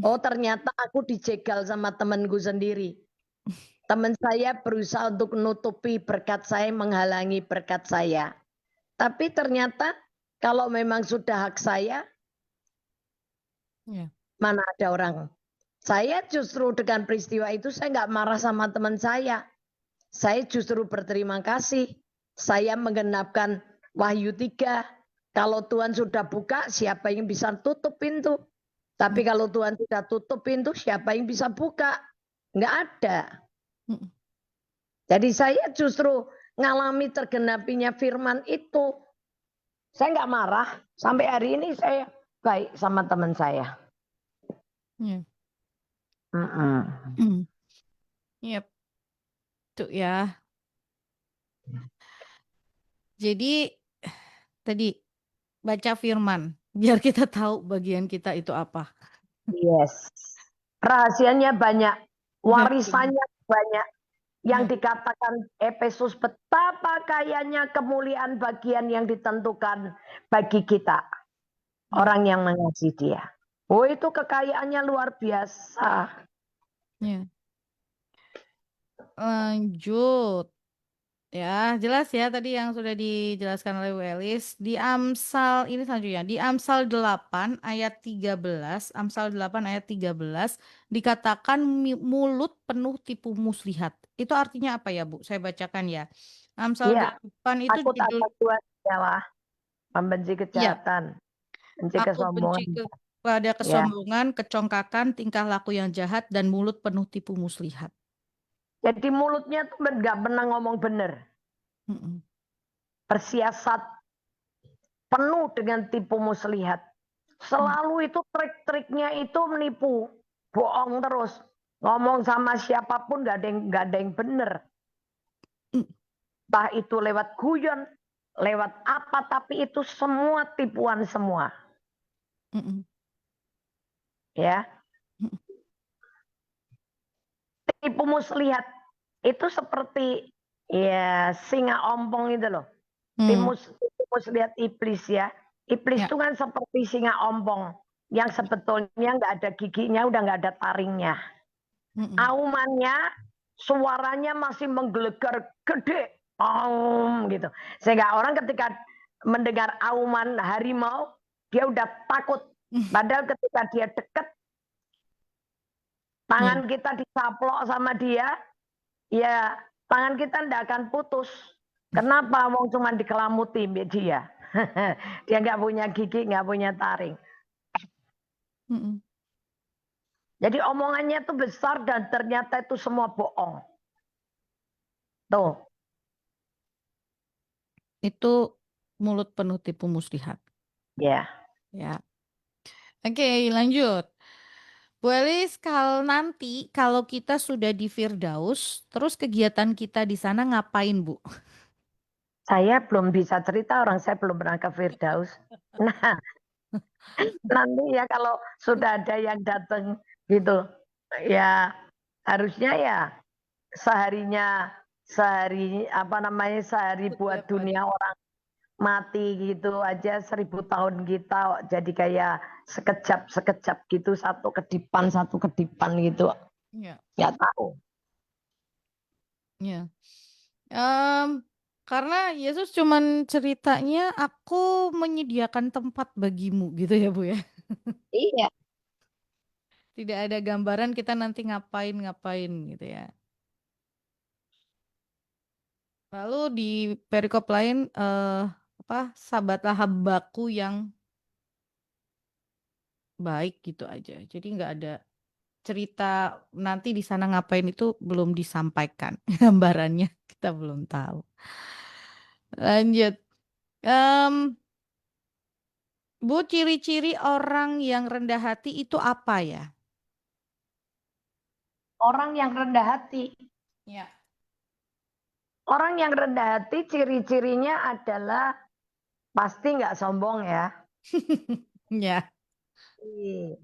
Oh ternyata aku dijegal sama temanku sendiri. Teman saya berusaha untuk menutupi berkat saya, menghalangi berkat saya. Tapi ternyata kalau memang sudah hak saya, mana ada orang. Saya justru dengan peristiwa itu saya nggak marah sama teman saya. Saya justru berterima kasih. Saya menggenapkan Wahyu 3. Kalau Tuhan sudah buka, siapa yang bisa tutup pintu? Tapi kalau Tuhan sudah tutup pintu, siapa yang bisa buka? Nggak ada. Jadi saya justru ngalami tergenapinya firman itu. Saya nggak marah. Sampai hari ini saya baik sama teman saya. Yep. Tuh ya. Jadi tadi baca firman biar kita tahu bagian kita itu apa. Yes. Rahasianya banyak, warisannya banyak. Yang dikatakan Efesus, betapa kayanya kemuliaan bagian yang ditentukan bagi kita. Orang yang mengasihi dia. Oh itu kekayaannya luar biasa. Lanjut. Ya, jelas ya tadi yang sudah dijelaskan oleh Bu Elis. Di Amsal ini selanjutnya, di Amsal 8 ayat 13, Amsal 8 ayat 13 dikatakan mulut penuh tipu muslihat. Itu artinya apa ya, Bu? Saya bacakan ya. Amsal Iya, 8 itu takut judul, akan Tuhan ialah membenci iya, kejahatan, benci aku benci kesombongan. kepada Ya, kesombongan, kecongkakan, tingkah laku yang jahat, dan mulut penuh tipu muslihat. jadi mulutnya tuh nggak pernah ngomong bener, Mm-mm. bersiasat penuh dengan tipu muslihat. Selalu itu trik-triknya itu menipu, bohong terus. Ngomong sama siapapun nggak ada yang bener. Mm. Entah itu lewat guyon, lewat apa, tapi itu semua tipuan semua. Mm-mm. Ya, Mm-mm. tipu muslihat itu seperti ya singa ompong itu loh. Mm. Tipu muslihat iblis ya. Iblis Ya. itu kan seperti singa ompong yang sebetulnya nggak ada giginya, udah nggak ada taringnya. Mm-mm. Aumannya, suaranya masih menggelegar gede, gitu. Sehingga orang ketika mendengar auman harimau, dia udah takut. Padahal ketika dia dekat, Ya. tangan kita disaplok sama dia, ya tangan kita tidak akan putus. Kenapa? Wong cuma dikelamuti dia. Dia nggak punya gigi, nggak punya taring. Mm-mm. Jadi omongannya itu besar dan ternyata itu semua bohong. Tuh, Itu mulut penuh tipu muslihat. ya. Ya. Oke, lanjut. Bu Elis, kalau kita sudah di Firdaus, terus kegiatan kita di sana ngapain, Bu? Saya belum bisa cerita, orang saya belum pernah ke Firdaus. Nah, nanti ya kalau sudah ada yang datang gitu, ya harusnya ya seharinya sehari apa namanya sehari buat Setiap hari. dunia orang mati gitu aja 1000 tahun kita jadi kayak sekejap gitu satu kedipan gitu Ya, nggak tahu. ya. Em, karena Yesus cuman ceritanya aku menyediakan tempat bagimu gitu ya, Bu ya. Iya. Tidak ada gambaran kita nanti ngapain-ngapain gitu ya. Lalu di perikop lain apa sahabatlah hambaku yang baik gitu aja. Jadi nggak ada cerita nanti di sana ngapain itu belum disampaikan gambarannya kita belum tahu. Lanjut. Em, Bu, ciri-ciri orang yang rendah hati itu apa ya? Orang yang rendah hati, Ya. orang yang rendah hati ciri-cirinya adalah pasti nggak sombong ya. Ya. Iya.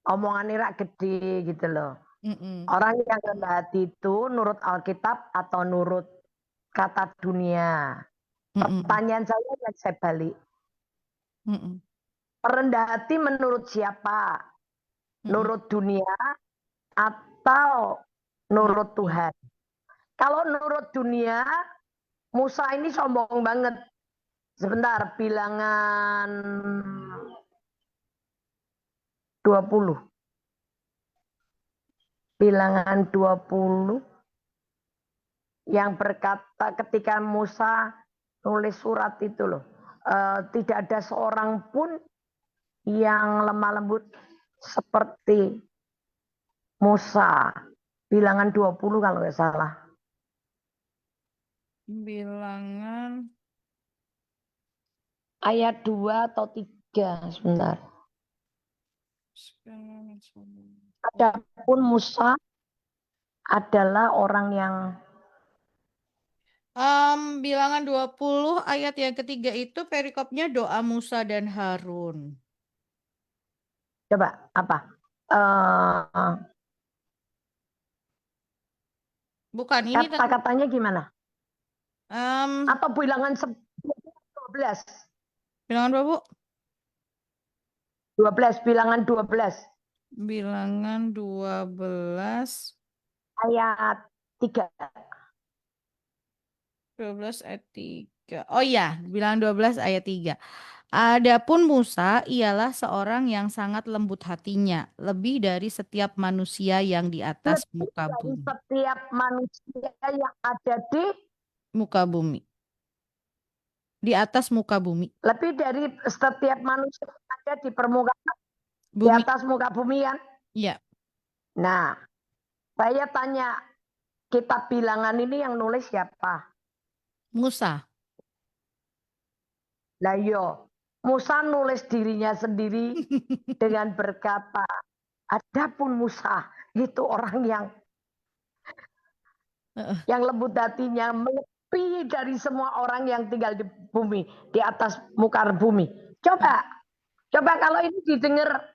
Omongannya rak gede gitu loh. Mm-mm. Orang yang rendah hati itu nurut Alkitab atau nurut kata dunia. Mm-mm. Pertanyaan saya balik. Mm-mm. Rendah hati menurut siapa? Mm-mm. Nurut dunia atau Menurut nurut Tuhan. Tuhan? Kalau nurut dunia, Musa ini sombong banget. Sebentar, bilangan 20. Bilangan 20 yang berkata ketika Musa nulis surat itu loh. Tidak ada seorang pun yang lemah lembut seperti Musa. Bilangan 20 kalau nggak salah. Bilangan Ayat 2 atau 3 sebentar. Adapun Musa adalah orang yang Bilangan 20 ayat yang ketiga itu perikopnya doa Musa dan Harun. coba apa? Bukan, ini Kata-katanya gimana? em, Atau bilangan 12? bilangan berapa, Bu? 12, bilangan 12 Bilangan 12 ayat 3. 12 ayat 3. Oh iya, bilang 12 ayat 3. Adapun Musa ialah seorang yang sangat lembut hatinya, lebih dari setiap manusia yang di atas Lebih muka dari bumi. setiap manusia yang ada di Muka bumi. Di atas muka bumi. lebih dari setiap manusia yang ada di permukaan di Bumi. atas muka bumi kan. Ya, Nah, saya tanya, kitab bilangan ini yang nulis siapa? Musa. Lah yo, Musa nulis dirinya sendiri dengan berkata, adapun Musa itu orang Heeh. yang lembut hatinya melebihi dari semua orang yang tinggal di bumi, di atas muka bumi. Coba kalau ini didengar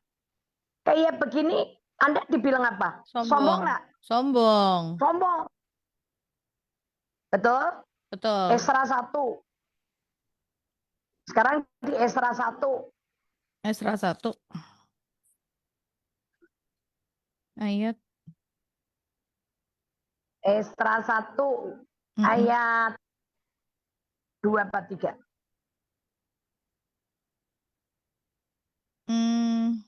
kayak begini, Anda dibilang apa? Sombong Sombong. nggak? Sombong. Sombong. Betul? Betul. Esra 1. Sekarang di Esra 1. Esra 1 ayat Esra 1 mm-mm. ayat 2-3. Hmm,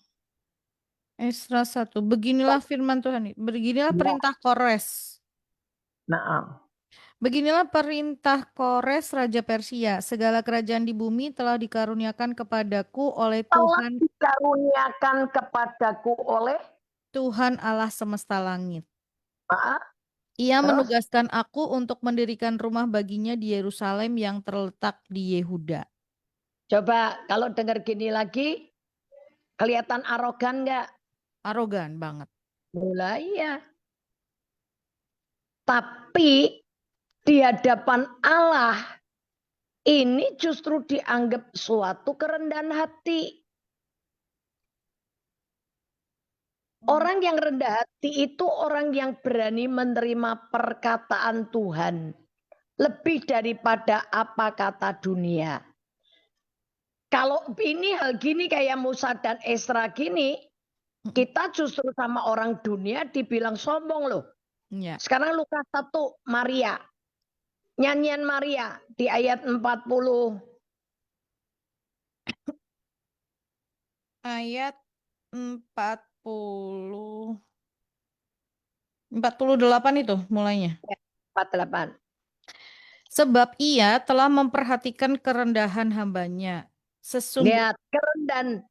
Esra 1. Beginilah firman Tuhan. Beginilah Ya. perintah Kores. Nah, Beginilah perintah Kores Raja Persia. Segala kerajaan di bumi telah dikaruniakan kepadaku oleh telah Tuhan, dikaruniakan kepadaku oleh Tuhan Allah semesta langit. maaf, Ia terus menugaskan aku untuk mendirikan rumah baginya di Yerusalem yang terletak di Yehuda. coba kalau dengar gini lagi, kelihatan arogan nggak? Arogan banget. Mulai ya. Tapi di hadapan Allah ini justru dianggap suatu kerendahan hati. Orang yang rendah hati itu orang yang berani menerima perkataan Tuhan lebih daripada apa kata dunia. Kalau ini hal gini kayak Musa dan Esra gini, kita justru sama orang dunia dibilang sombong loh. Ya. Sekarang Lukas 1, Maria. Nyanyian Maria di ayat 40. Ayat 48 itu mulainya. 48. Sebab ia telah memperhatikan kerendahan hambanya. Lihat kerendahan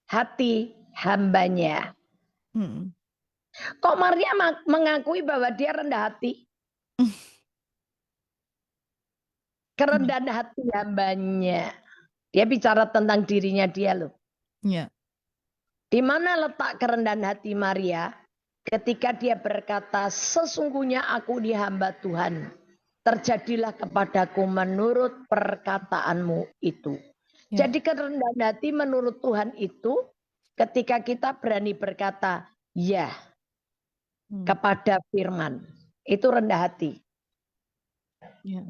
hati hambanya. Hmm. Kok Maria mengakui bahwa dia rendah hati? Kerendahan hati hambanya. Dia bicara tentang dirinya dia loh. Ya. Di mana letak kerendahan hati Maria? Ketika dia berkata, sesungguhnya aku ini hamba Tuhan. Terjadilah kepadaku menurut perkataanmu itu. Ya. Jadi kerendahan hati menurut Tuhan itu ketika kita berani berkata ya kepada firman. Itu rendah hati. Ya.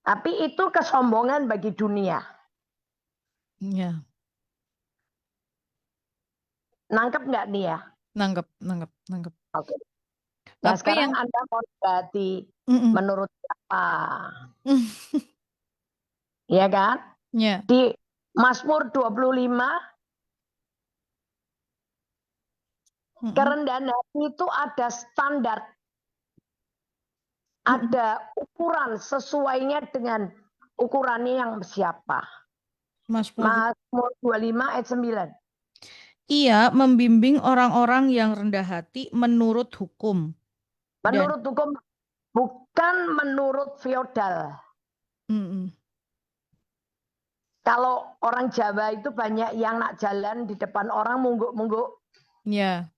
Tapi itu kesombongan bagi dunia. Ya. Nangkep nggak nih ya? Nangkep, nangkep, nangkep. Oke. Nah Apa sekarang yang Anda mau hati Mm-mm. menurut siapa? Ya kan? Ya. Di Mazmur 25, Mm-mm. kerendahan hati itu ada standar. Mm-mm. Ada ukuran sesuainya dengan ukurannya yang siapa. Mazmur. Mazmur 25 ayat 9. Ia membimbing orang-orang yang rendah hati menurut hukum. Dan Menurut hukum, bukan menurut feodal. Mm-mm. Kalau orang Jawa itu banyak yang nak jalan di depan orang mungguk-mungguk. Ya,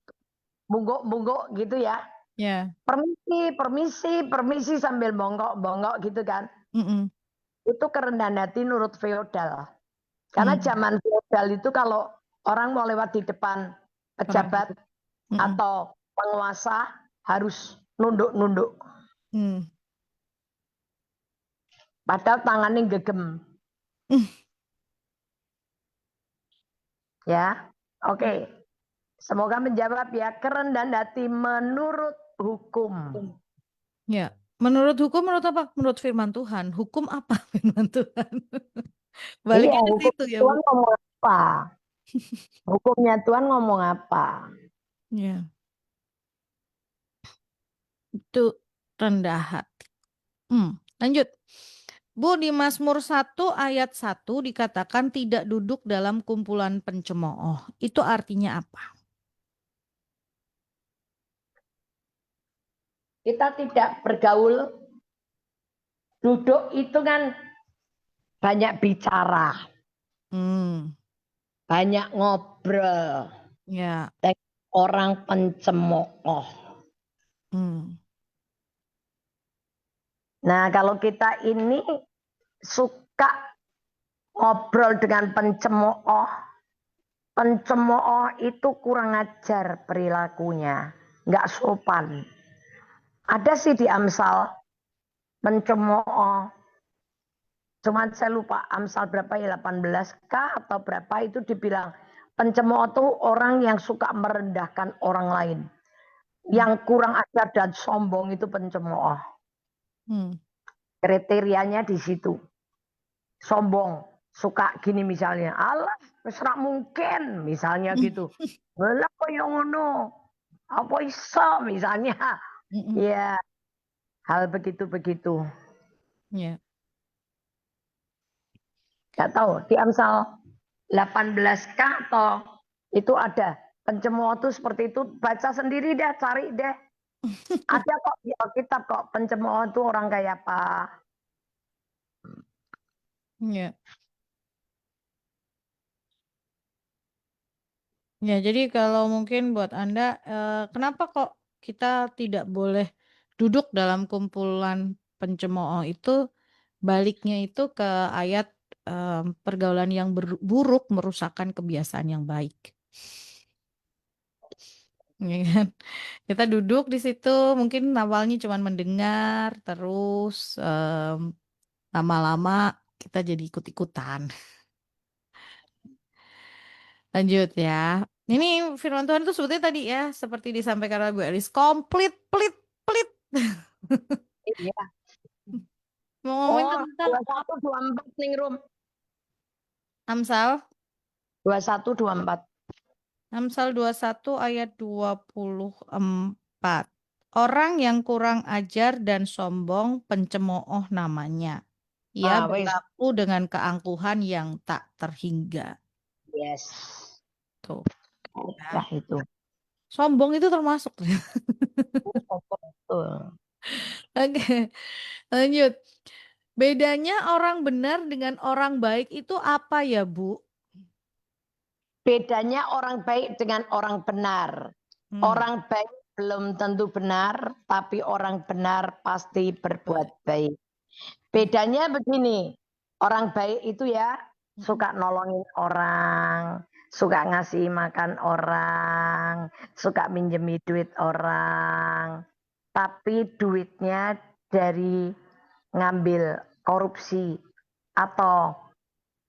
Mungguk-mungguk gitu ya. ya. Permisi, permisi, permisi sambil bongkok-bongkok gitu kan. Mm-mm. Itu kerendahan hati menurut feodal. Karena Mm. zaman feodal itu kalau orang mau lewat di depan Prabu. pejabat Mm-mm. atau penguasa harus nunduk-nunduk. Mm. Padahal tangannya gegem. Mm. Ya, oke. Semoga menjawab ya, kerendahan hati menurut hukum. Ya. Menurut hukum, menurut apa? Menurut firman Tuhan. Hukum apa firman Tuhan? Iya, Baliknya ke hukum situ ya, Bu. Tuhan ngomong apa? Hukumnya Tuhan ngomong apa? Ya, itu rendah hati. Lanjut. Bu, di Mazmur 1 ayat 1 dikatakan tidak duduk dalam kumpulan pencemooh. Itu artinya apa? Kita tidak bergaul, duduk itu kan banyak bicara, Hmm, banyak ngobrol, ya. orang pencemooh. Hmm, Nah, kalau kita ini suka ngobrol dengan pencemooh, pencemooh itu kurang ajar perilakunya, nggak sopan. Ada sih di Amsal pencemooh, cuman saya lupa Amsal berapa ya, 18 kah atau berapa, itu dibilang pencemooh itu orang yang suka merendahkan orang lain. Yang kurang ajar dan sombong itu pencemooh. hmm, Kriterianya di situ. Sombong, suka gini misalnya, alah serak mungkin misalnya gitu. Lah kok yang ngono? Apa iso misalnya? Ya, hal begitu-begitu. ya. Gak tahu di Amsal 18 kah atau itu ada pencemooh itu seperti itu, baca sendiri deh, cari deh. Ada kok di Alkitab kok pencemooh itu orang kayak apa. Ya. Ya, jadi kalau mungkin buat Anda, kenapa kok kita tidak boleh duduk dalam kumpulan pencemooh itu, baliknya itu ke ayat pergaulan yang buruk merusakkan kebiasaan yang baik. Ya kan? Kita duduk di situ mungkin awalnya cuma mendengar, terus lama-lama kita jadi ikut-ikutan. Lanjut ya. Ini firman Tuhan itu sebetulnya tadi ya, seperti disampaikan oleh Bu Elis, komplit, plit, plit. Iya. Mau ngomongin Oh, tentang 21 24 nih Rum. Amsal, 21 24. Amsal 21 ayat 24. Orang yang kurang ajar dan sombong pencemooh namanya. Ia Ah, wes. berlaku dengan keangkuhan yang tak terhingga. Yes. Tuh, ya. Nah, itu. Sombong itu termasuk. Betul. Oke, lanjut. Bedanya orang benar dengan orang baik itu apa ya, Bu? Bedanya orang baik dengan orang benar. Hmm, Orang baik belum tentu benar, tapi orang benar pasti baik. berbuat baik. Bedanya begini, orang baik itu ya Mm-mm. suka nolongin orang, suka ngasih makan orang, suka minjemi duit orang, tapi duitnya dari ngambil korupsi atau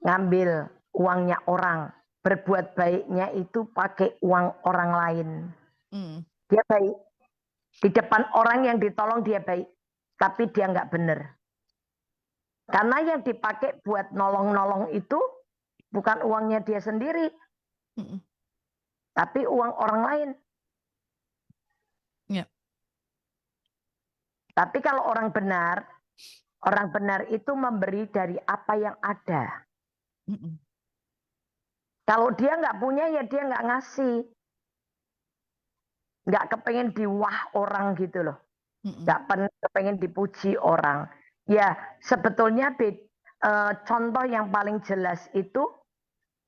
ngambil uangnya orang. Berbuat baiknya itu pakai uang orang lain. Hmm, Dia baik. Di depan orang yang ditolong dia baik. Tapi dia nggak benar. Karena yang dipakai buat nolong-nolong itu bukan uangnya dia sendiri, mm-mm. tapi uang orang lain. Ya. Tapi kalau orang benar itu memberi dari apa yang ada. Mm-mm. Kalau dia nggak punya ya dia nggak ngasih. Nggak kepengen diwah orang gitu loh. Mm-mm. Nggak kepengen dipuji orang. Ya sebetulnya contoh yang paling jelas itu,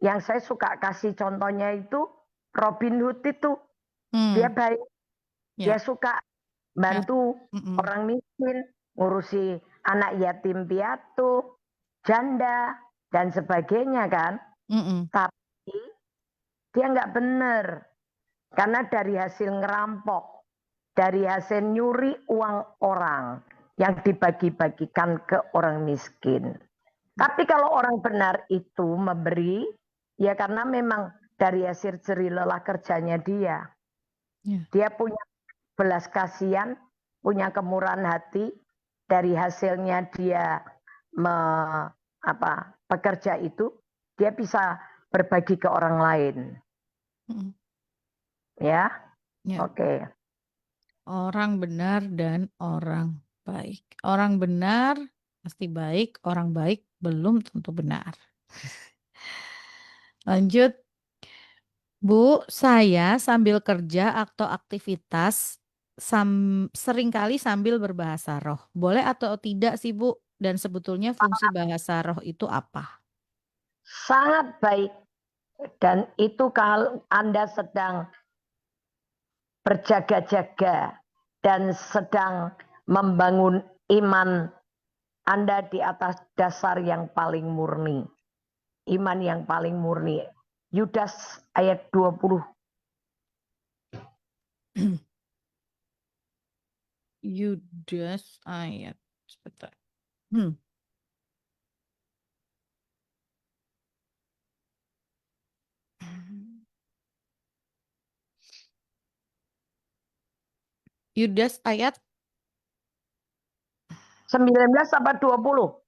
yang saya suka kasih contohnya itu Robin Hood itu. Dia Hmm, baik, dia ya. suka Ya. bantu Mm-mm. orang miskin, ngurusi anak yatim piatu, janda, dan sebagainya kan. Mm-mm. Tapi dia nggak benar. Karena dari hasil ngerampok, dari hasil nyuri uang orang yang dibagi-bagikan ke orang miskin. Tapi kalau orang benar itu memberi, ya karena memang dari hasil jerih lelah kerjanya dia. Ya. Dia punya belas kasihan, punya kemurahan hati, dari hasilnya dia bekerja itu, dia bisa berbagi ke orang lain. Ya, Ya. oke. Orang benar dan orang baik. Orang benar pasti baik, orang baik belum tentu benar. Lanjut, Bu, saya sambil kerja atau aktivitas seringkali sambil berbahasa roh. Boleh atau tidak sih, Bu? Dan sebetulnya fungsi bahasa roh itu apa? Sangat baik. Dan itu kalau Anda sedang berjaga-jaga dan sedang membangun iman Anda di atas dasar yang paling murni. Iman yang paling murni. Yudas ayat 20. Yudas ayat. Sebentar. Yudas ayat 19 apa 20?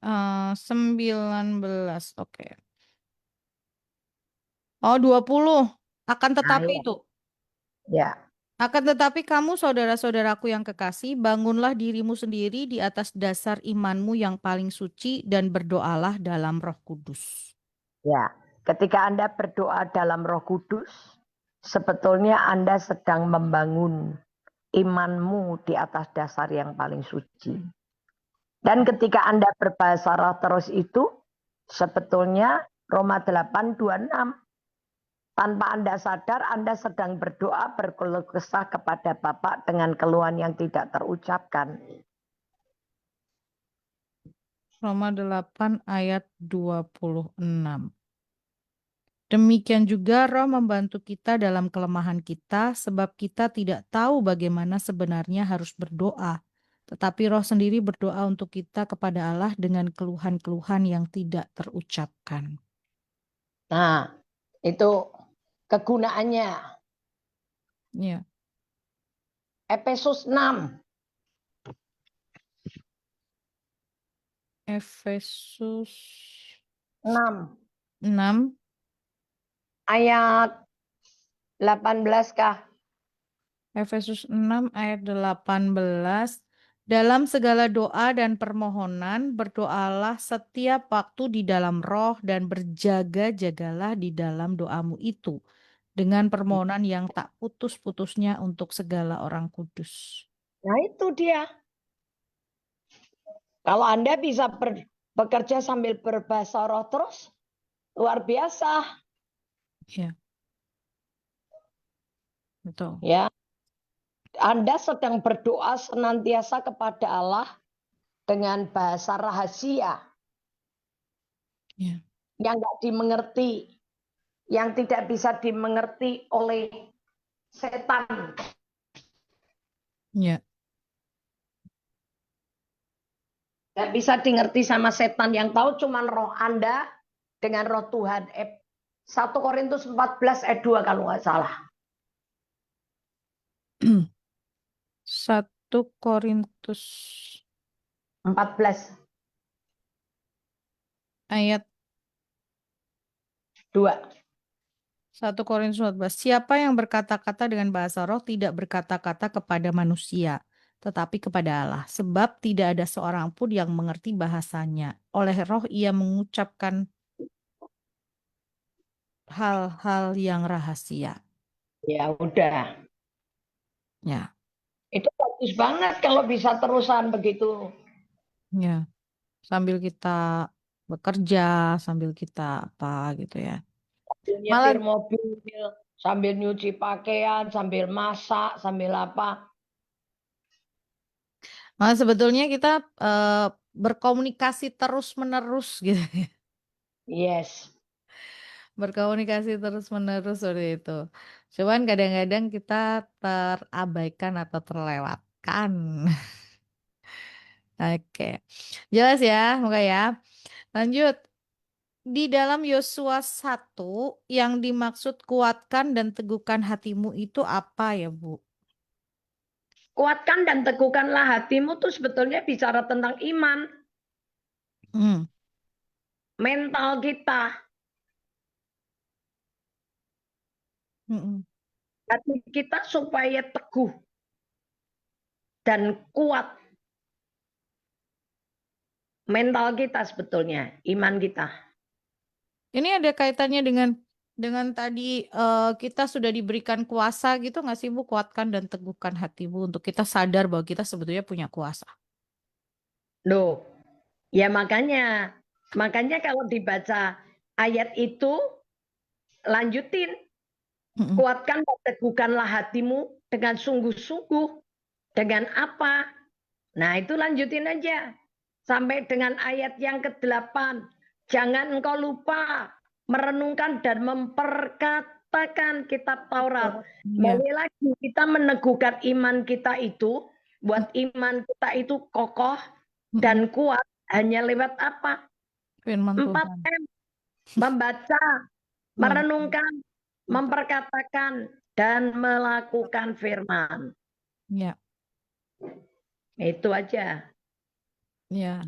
19. Oke. Oh, 20. Akan Nah, tetapi itu. ya. Akan tetapi kamu saudara-saudaraku yang kekasih, bangunlah dirimu sendiri di atas dasar imanmu yang paling suci dan berdoalah dalam Roh Kudus. Ya, ketika Anda berdoa dalam Roh Kudus, sebetulnya Anda sedang membangun imanmu di atas dasar yang paling suci. Dan ketika Anda berbahasa roh terus itu, sebetulnya Roma 8:26, tanpa Anda sadar, Anda sedang berdoa berkeluh kesah kepada Bapa dengan keluhan yang tidak terucapkan. Roma 8 ayat 26. Demikian juga Roh membantu kita dalam kelemahan kita, sebab kita tidak tahu bagaimana sebenarnya harus berdoa. Tetapi Roh sendiri berdoa untuk kita kepada Allah dengan keluhan-keluhan yang tidak terucapkan. Nah, itu kegunaannya. Ya. Efesus 6. Efesus 6. 6 Ayat 18 kah? Efesus 6 ayat 18. Dalam segala doa dan permohonan, berdoalah setiap waktu di dalam roh dan berjaga-jagalah di dalam doamu itu, dengan permohonan yang tak putus-putusnya untuk segala orang kudus. Nah itu dia. Kalau Anda bisa bekerja sambil berbahasa roh terus, luar biasa. Ya, betul. Ya, Anda sedang berdoa senantiasa kepada Allah dengan bahasa rahasia Ya, yang nggak dimengerti, yang tidak bisa dimengerti oleh setan. ya, Nggak bisa dimengerti sama setan, yang tahu cuma roh Anda dengan roh Tuhan. 1 Korintus 14 ayat 2 kalau nggak salah. 1 Korintus 14 ayat 2. 1 Korintus 14. Siapa yang berkata-kata dengan bahasa roh tidak berkata-kata kepada manusia, tetapi kepada Allah. Sebab tidak ada seorang pun yang mengerti bahasanya. Oleh roh ia mengucapkan hal-hal yang rahasia. Ya udah. Ya, Itu bagus banget kalau bisa terusan begitu. ya. Sambil kita bekerja, sambil kita apa gitu ya. Sambil Malah, nyetir mobil, sambil nyuci pakaian, sambil masak, sambil apa. malah sebetulnya kita berkomunikasi terus-menerus gitu. Yes. Berkomunikasi terus-menerus seperti itu. Cuman kadang-kadang kita terabaikan atau terlewatkan. Oke. Jelas ya, muka ya. Lanjut. Di dalam Yosua 1 yang dimaksud kuatkan dan teguhkan hatimu itu apa ya, Bu? Kuatkan dan teguhkanlah hatimu tuh sebetulnya bicara tentang iman, mental kita, hati kita supaya teguh dan kuat. Mental kita sebetulnya, iman kita. Ini ada kaitannya dengan tadi kita sudah diberikan kuasa gitu nggak sih Bu? Kuatkan dan teguhkan hatimu untuk kita sadar bahwa kita sebetulnya punya kuasa. Loh, ya makanya kalau dibaca ayat itu, lanjutin. Kuatkan dan teguhkanlah hatimu dengan sungguh-sungguh. Dengan apa? Nah itu lanjutin aja. Sampai dengan ayat yang ke-8. Jangan engkau lupa merenungkan dan memperkatakan kitab Taurat. Kembali lagi kita meneguhkan iman kita itu. Buat iman kita itu kokoh dan kuat. Hanya lewat apa? Firman 4M. Tuhan. Membaca, merenungkan, memperkatakan, dan melakukan firman. Ya. Itu aja. Ya.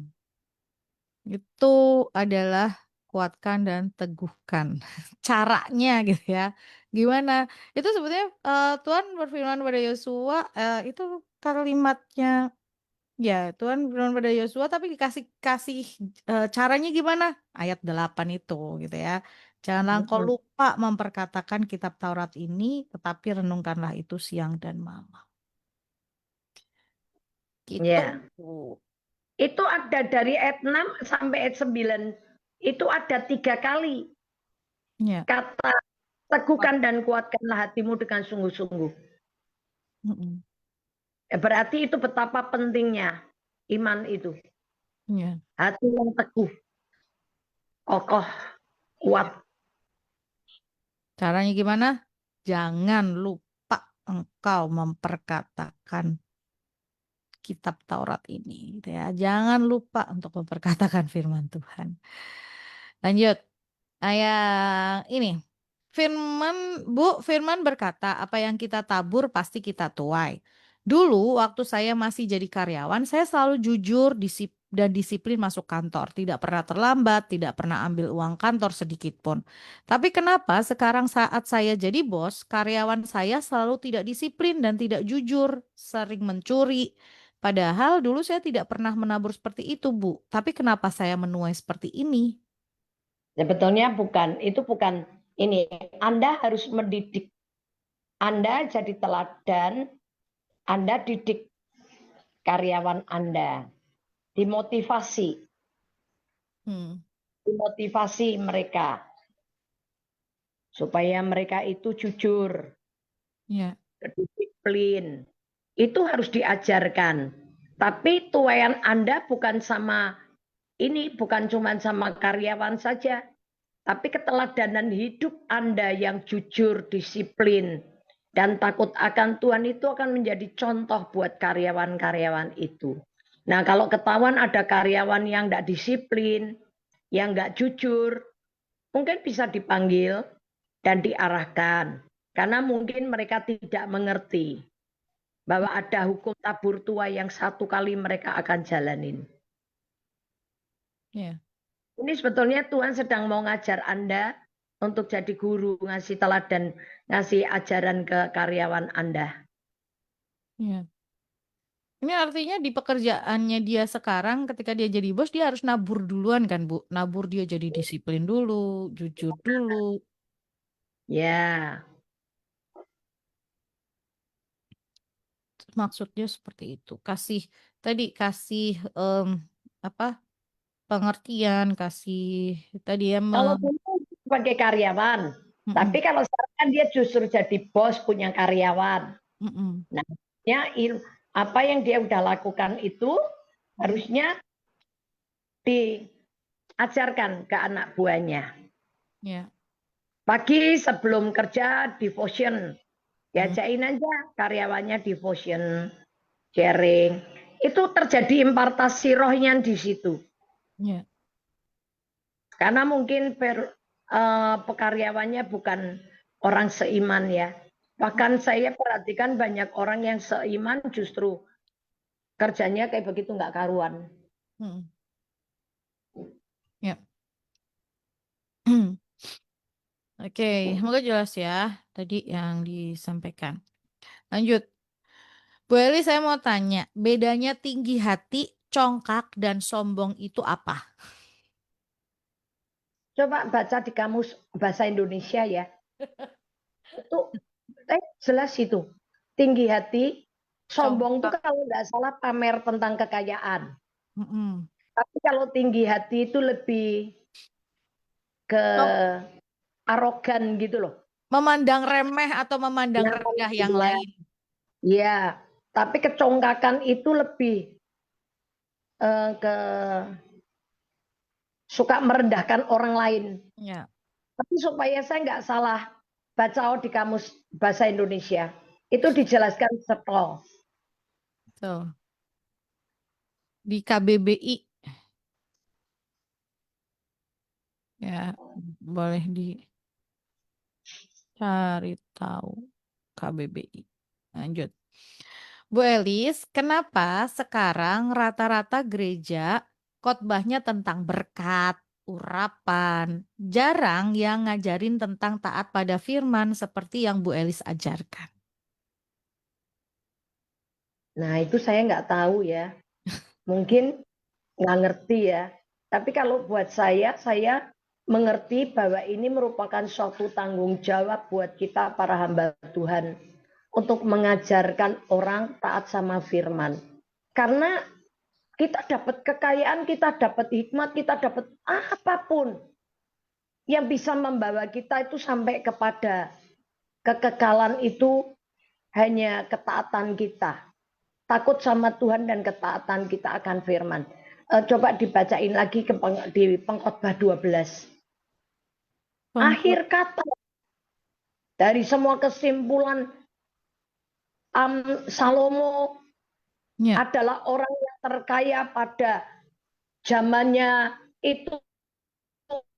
Itu adalah kuatkan dan teguhkan. Caranya gitu ya. Gimana? Itu sebetulnya Tuhan berfirman pada Yosua, itu kalimatnya ya Tuhan berfirman pada Yosua tapi dikasih kasih caranya gimana? Ayat 8 itu gitu ya. Janganlah engkau lupa memperkatakan kitab Taurat ini, tetapi renungkanlah itu siang dan malam. Gitu. Ya. Itu ada dari ayat 6 sampai ayat 9. Itu ada 3 kali. Ya. Kata teguhkan dan kuatkanlah hatimu dengan sungguh-sungguh. Berarti itu betapa pentingnya iman itu. Ya. Hati yang teguh, kokoh, kuat. Caranya gimana? Jangan lupa engkau memperkatakan kitab Taurat ini, gitu ya. Jangan lupa untuk memperkatakan firman Tuhan. Lanjut. Ayat ini. Firman berkata, apa yang kita tabur pasti kita tuai. Dulu waktu saya masih jadi karyawan, saya selalu jujur dan disiplin masuk kantor. Tidak pernah terlambat, tidak pernah ambil uang kantor sedikit pun. Tapi kenapa sekarang saat saya jadi bos, karyawan saya selalu tidak disiplin dan tidak jujur, sering mencuri. Padahal dulu saya tidak pernah menabur seperti itu, Bu. Tapi kenapa saya menuai seperti ini? Sebetulnya itu bukan ini. Anda harus mendidik. Anda jadi teladan, Anda didik karyawan Anda. Dimotivasi. Dimotivasi mereka. Supaya mereka itu jujur. Disiplin. Itu harus diajarkan. Tapi tuayan Anda bukan bukan cuma sama karyawan saja. Tapi keteladanan hidup Anda yang jujur, disiplin, dan takut akan Tuhan itu akan menjadi contoh buat karyawan-karyawan itu. Nah kalau ketahuan ada karyawan yang tidak disiplin, yang nggak jujur, mungkin bisa dipanggil dan diarahkan. Karena mungkin mereka tidak mengerti bahwa ada hukum tabur tuai yang satu kali mereka akan jalanin. Ini sebetulnya Tuhan sedang mau ngajar Anda untuk jadi guru, ngasih teladan, ngasih ajaran ke karyawan Anda. Ini artinya di pekerjaannya dia sekarang ketika dia jadi bos dia harus nabur duluan kan Bu? Nabur dia jadi disiplin dulu, jujur dulu. Ya. Maksudnya seperti itu. Kasih pengertian, kasih tadi ya Kalau dulu sebagai karyawan, tapi kalau sekarang kan dia justru jadi bos punya karyawan. Nah, apa yang dia udah lakukan itu harusnya diajarkan ke anak buahnya. Pagi sebelum kerja devotion, diajain aja karyawannya devotion, sharing. Itu terjadi impartasi rohnya di situ. Karena mungkin karyawannya bukan orang seiman ya. Bahkan saya perhatikan banyak orang yang seiman justru kerjanya kayak begitu nggak karuan. Ya. Oke, semoga jelas ya tadi yang disampaikan. Lanjut. Bu Eli, saya mau tanya, bedanya tinggi hati, congkak, dan sombong itu apa? Coba baca di kamus bahasa Indonesia ya. Itu jelas itu. Tinggi hati, sombong itu Congkak. kalau nggak salah pamer tentang kekayaan. Mm-mm. Tapi kalau tinggi hati itu lebih ke Cong- arogan gitu loh. Memandang remeh atau memandang Yang rendah yang ya, lain. ya. Tapi kecongkakan itu lebih ke suka merendahkan orang lain. Ya, Tapi supaya saya nggak salah baca di kamus bahasa Indonesia, itu dijelaskan setol. tuh. Di KBBI, ya, boleh dicari tahu KBBI. Lanjut. Bu Elis, kenapa sekarang rata-rata gereja khotbahnya tentang berkat, urapan, jarang yang ngajarin tentang taat pada firman seperti yang Bu Elis ajarkan? Nah itu saya nggak tahu ya, mungkin nggak ngerti ya. Tapi kalau buat saya mengerti bahwa ini merupakan suatu tanggung jawab buat kita para hamba Tuhan untuk mengajarkan orang taat sama firman. Karena kita dapat kekayaan, kita dapat hikmat, kita dapat apapun yang bisa membawa kita itu sampai kepada kekekalan itu hanya ketaatan kita. Takut sama Tuhan dan ketaatan kita akan firman. Coba dibacain lagi di Pengkhotbah 12. Pengkhot- Akhir kata dari semua kesimpulan Salomo Ya, adalah orang yang terkaya pada zamannya itu.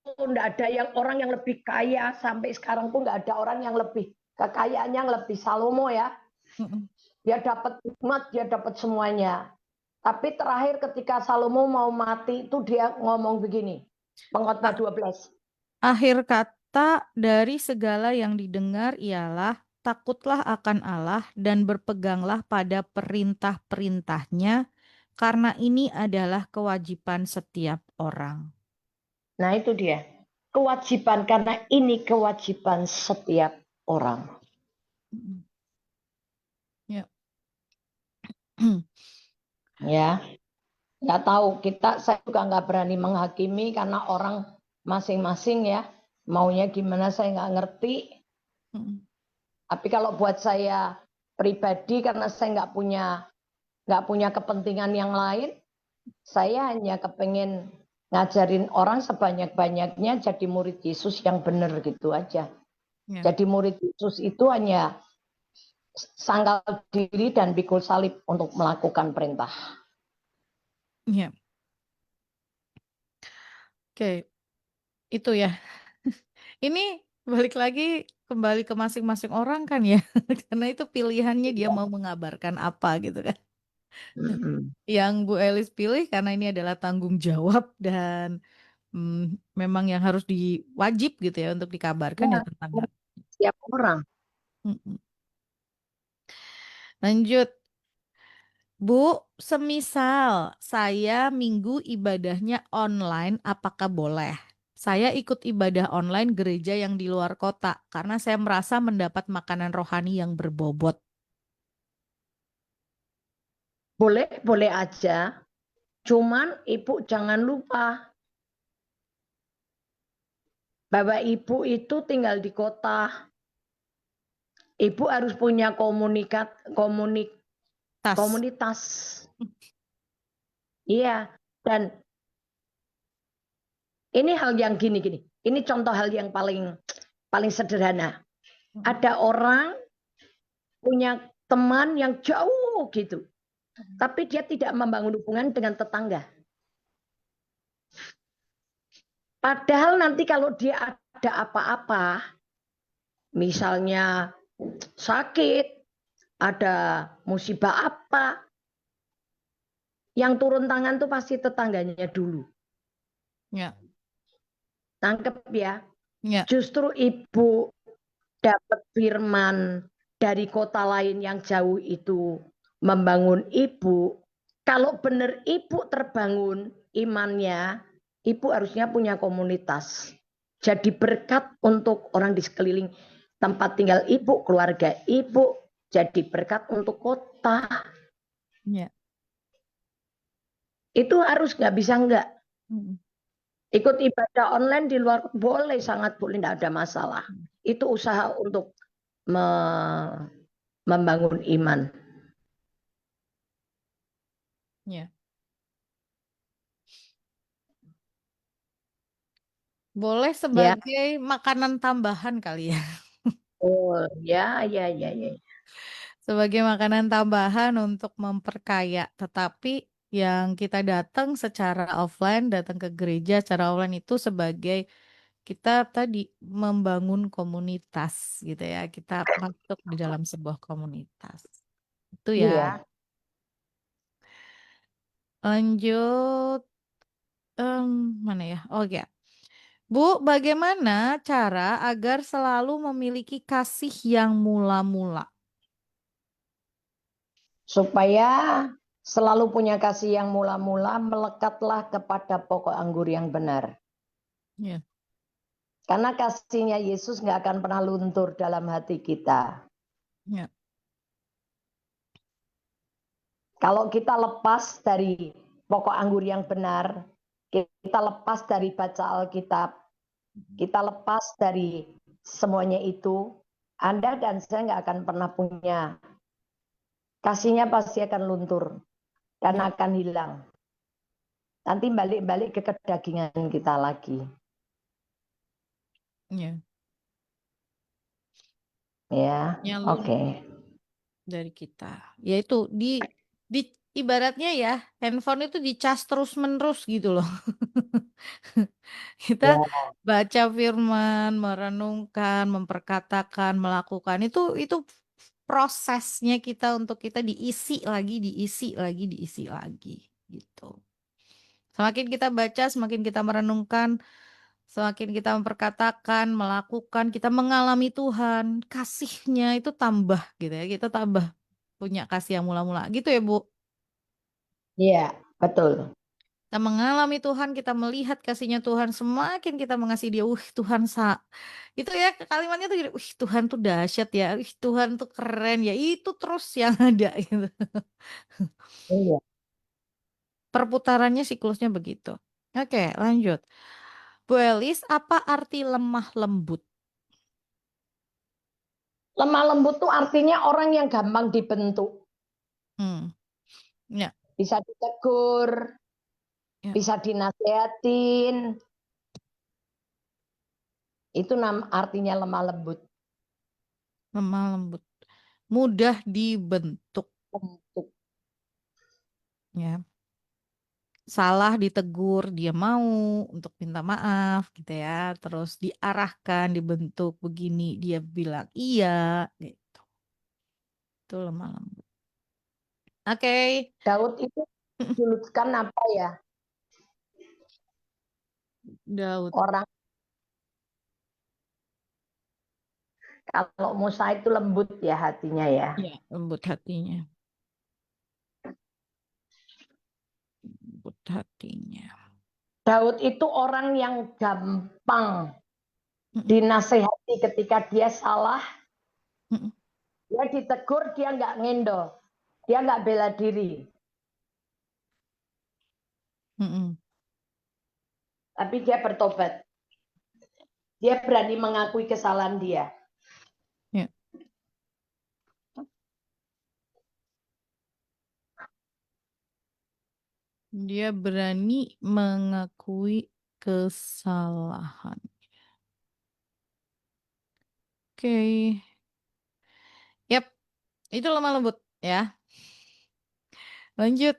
Tidak ada orang yang lebih kaya sampai sekarang pun nggak ada orang yang lebih kekayaannya yang lebih Salomo ya. mm-mm. Dia dapat hikmat, dia dapat semuanya. Tapi terakhir ketika Salomo mau mati itu dia ngomong begini. Pengkhotbah 12. Akhir kata dari segala yang didengar ialah takutlah akan Allah dan berpeganglah pada perintah-perintahnya, karena ini adalah kewajiban setiap orang. Nah itu dia. Kewajiban karena ini kewajiban setiap orang. Mm. Ya. Ya, nggak tahu saya juga nggak berani menghakimi karena orang masing-masing ya maunya gimana saya nggak ngerti. Mm. Tapi kalau buat saya pribadi karena saya nggak punya kepentingan yang lain, saya hanya kepengen ngajarin orang sebanyak-banyaknya jadi murid Yesus yang benar gitu aja. Ya. Jadi murid Yesus itu hanya sangkal diri dan pikul salib untuk melakukan perintah. Ya. Oke, itu ya. Ini balik lagi kembali ke masing-masing orang kan ya, karena itu pilihannya dia mau mengabarkan apa gitu kan. Yang Bu Elis pilih karena ini adalah tanggung jawab dan memang yang harus diwajib gitu ya untuk dikabarkan ya Ya, tentang hal. setiap orang. Mm-mm. Lanjut, Bu, semisal saya minggu ibadahnya online, apakah boleh? Saya ikut ibadah online gereja yang di luar kota karena saya merasa mendapat makanan rohani yang berbobot. Boleh, boleh aja. Cuman ibu jangan lupa bahwa ibu itu tinggal di kota. Ibu harus punya Tas. komunitas. Iya, dan ini hal yang gini-gini. Ini contoh hal yang paling paling sederhana. Mm-mm. Ada orang punya teman yang jauh gitu, tapi dia tidak membangun hubungan dengan tetangga. Padahal nanti kalau dia ada apa-apa, misalnya sakit, ada musibah apa, yang turun tangan tuh pasti tetangganya dulu. Ya, Tangkep ya. ya, Justru ibu dapat firman dari kota lain yang jauh itu membangun ibu. Kalau benar ibu terbangun imannya, ibu harusnya punya komunitas. Jadi berkat untuk orang di sekeliling tempat tinggal ibu, keluarga ibu. Jadi berkat untuk kota. ya. Itu harus nggak bisa nggak. Mm, Ikut ibadah online di luar boleh, sangat boleh, tidak ada masalah. mm, Itu usaha untuk membangun iman. Ya. Boleh Ya, sebagai makanan tambahan kali ya. oh ya, ya, ya, ya. Sebagai makanan tambahan untuk memperkaya. Tetapi yang kita datang secara offline, datang ke gereja secara offline itu sebagai kita tadi membangun komunitas gitu ya. Kita masuk di dalam sebuah komunitas. Itu ya. Iya. Lanjut, mana ya? Oh ya. Bu, bagaimana cara agar selalu memiliki kasih yang mula-mula? Supaya selalu punya kasih yang mula-mula, melekatlah kepada pokok anggur yang benar. Ya, Karena kasihnya Yesus nggak akan pernah luntur dalam hati kita. ya, Kalau kita lepas dari pokok anggur yang benar, kita lepas dari baca Alkitab, kita lepas dari semuanya itu, Anda dan saya nggak akan pernah punya. Kasihnya pasti akan luntur dan ya, akan hilang. Nanti balik-balik ke kedagingan kita lagi. ya. Ya, Yang oke. dari kita. Yaitu di ibaratnya ya, handphone itu dicas terus-menerus gitu loh. Kita Ya, baca firman, merenungkan, memperkatakan, melakukan itu prosesnya kita untuk kita diisi lagi, diisi lagi, diisi lagi gitu. Semakin kita baca, semakin kita merenungkan, semakin kita memperkatakan, melakukan, kita mengalami Tuhan, kasihnya itu tambah gitu ya. Kita tambah punya kasih yang mula-mula. Gitu ya, Bu. iya, betul. Kita mengalami Tuhan, kita melihat kasihnya Tuhan, semakin kita mengasihi Dia. Tuhan itu ya kalimatnya tuh, Tuhan tuh dahsyat ya. Tuhan tuh keren ya. Itu terus yang ada gitu. Iya. Perputarannya siklusnya begitu. Oke, lanjut. Bu Elis, apa arti lemah lembut? Lemah lembut tuh artinya orang yang gampang dibentuk. Hmm, ya, Bisa ditegur, ya, bisa dinasehatin. Itu artinya lemah lembut. lemah lembut. Mudah dibentuk, Bentuk. ya. Salah ditegur, dia mau untuk minta maaf gitu ya. Terus diarahkan, dibentuk begini, dia bilang iya gitu. Itu lemah lembut. Oke. Daud itu dijulukan apa ya? Daud. Orang kalau Musa itu lembut ya hatinya ya. Ya, lembut hatinya. Lembut hatinya. Daud itu orang yang gampang Mm-mm, dinasehati ketika dia salah, mm-mm, dia ditegur, dia nggak ngendol, dia nggak bela diri, mm-mm. tapi dia bertobat. Dia berani mengakui kesalahan dia. Ya. Dia berani mengakui kesalahan. Oke. Yap, itu lemah lembut ya. Lanjut.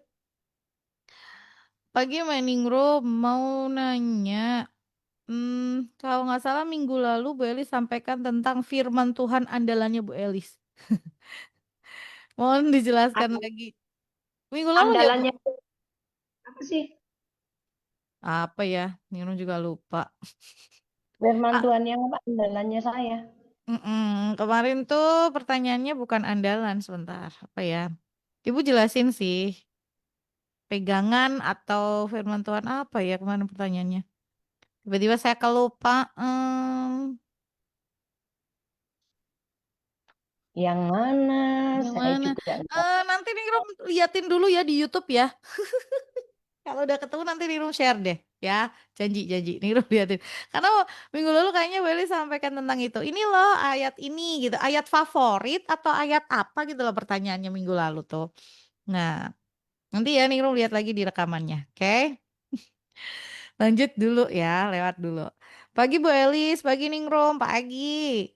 Pagi Maningro mau nanya, Kalau nggak salah minggu lalu Bu Elis sampaikan tentang firman Tuhan andalannya Bu Elis. Mohon dijelaskan An- lagi. Minggu lalu ya Bu? Andalannya apa sih? Apa ya? Nino juga lupa. Firman Ah, Tuhan yang apa? Andalannya saya. kemarin tuh pertanyaannya bukan andalan sebentar. Apa ya? Ibu jelasin sih. Pegangan atau firman Tuhan apa ya kemarin pertanyaannya? Tiba-tiba saya kelupaan. Yang mana? Yang Saya mana? juga enggak. Nanti nih Rom liatin dulu ya di YouTube ya. Kalau udah ketemu nanti Nirum share deh ya. Janji-janji Nirum liatin. Karena minggu lalu kayaknya Welly sampaikan tentang itu. Ini loh ayat ini gitu. Ayat favorit atau ayat apa gitu loh pertanyaannya minggu lalu tuh. Nah, nanti ya Nirum lihat lagi di rekamannya. Oke? Lanjut dulu ya, lewat dulu. Pagi Bu Elis, pagi Ningrum, pagi.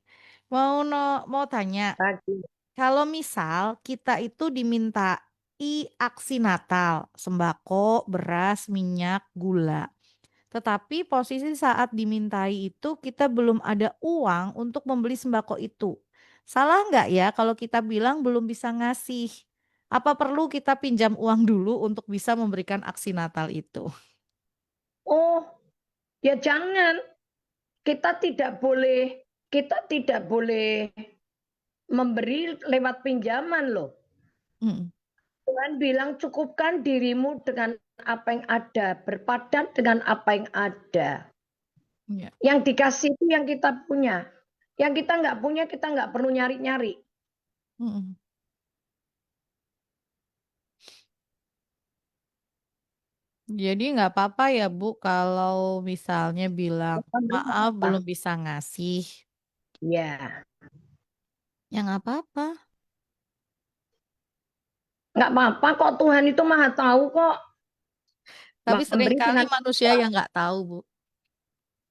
Mau tanya, Pagi. kalau misal kita itu dimintai aksi Natal, sembako, beras, minyak, gula. Tetapi posisi saat dimintai itu kita belum ada uang untuk membeli sembako itu. Salah nggak ya kalau kita bilang belum bisa ngasih? Apa perlu kita pinjam uang dulu untuk bisa memberikan aksi Natal itu? Oh, ya jangan. Kita tidak boleh memberi lewat pinjaman loh. Mm, Tuhan bilang cukupkan dirimu dengan apa yang ada, berpadan dengan apa yang ada. ya. Yang dikasih itu yang kita punya. Yang kita nggak punya, kita nggak perlu nyari-nyari. Mm. Jadi nggak apa-apa ya Bu kalau misalnya bilang maaf belum Apa? bisa ngasih. Ya, Ya nggak apa-apa. nggak apa-apa kok, Tuhan itu maha tahu kok. Tapi Memberi seringkali dengan manusia yang nggak tahu Bu.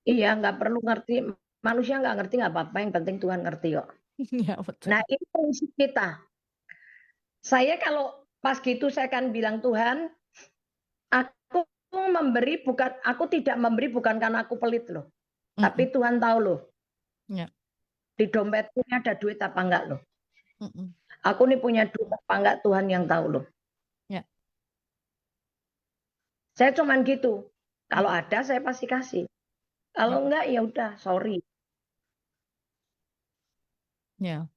iya, nggak perlu ngerti. Manusia nggak ngerti nggak apa-apa, yang penting Tuhan ngerti kok. Ya betul. Nah, ini prinsip kita. Saya kalau pas gitu saya akan bilang, Tuhan, aku aku tidak memberi bukan karena aku pelit loh. Tapi Mm-mm. Tuhan tahu loh, Ya. di dompetku ini ada duit apa enggak loh. Mm-mm. Aku nih punya duit apa enggak, Tuhan yang tahu loh. Ya. Saya cuman gitu. Kalau Mm. ada saya pasti kasih. Kalau Ya. enggak ya udah, sorry. Ya.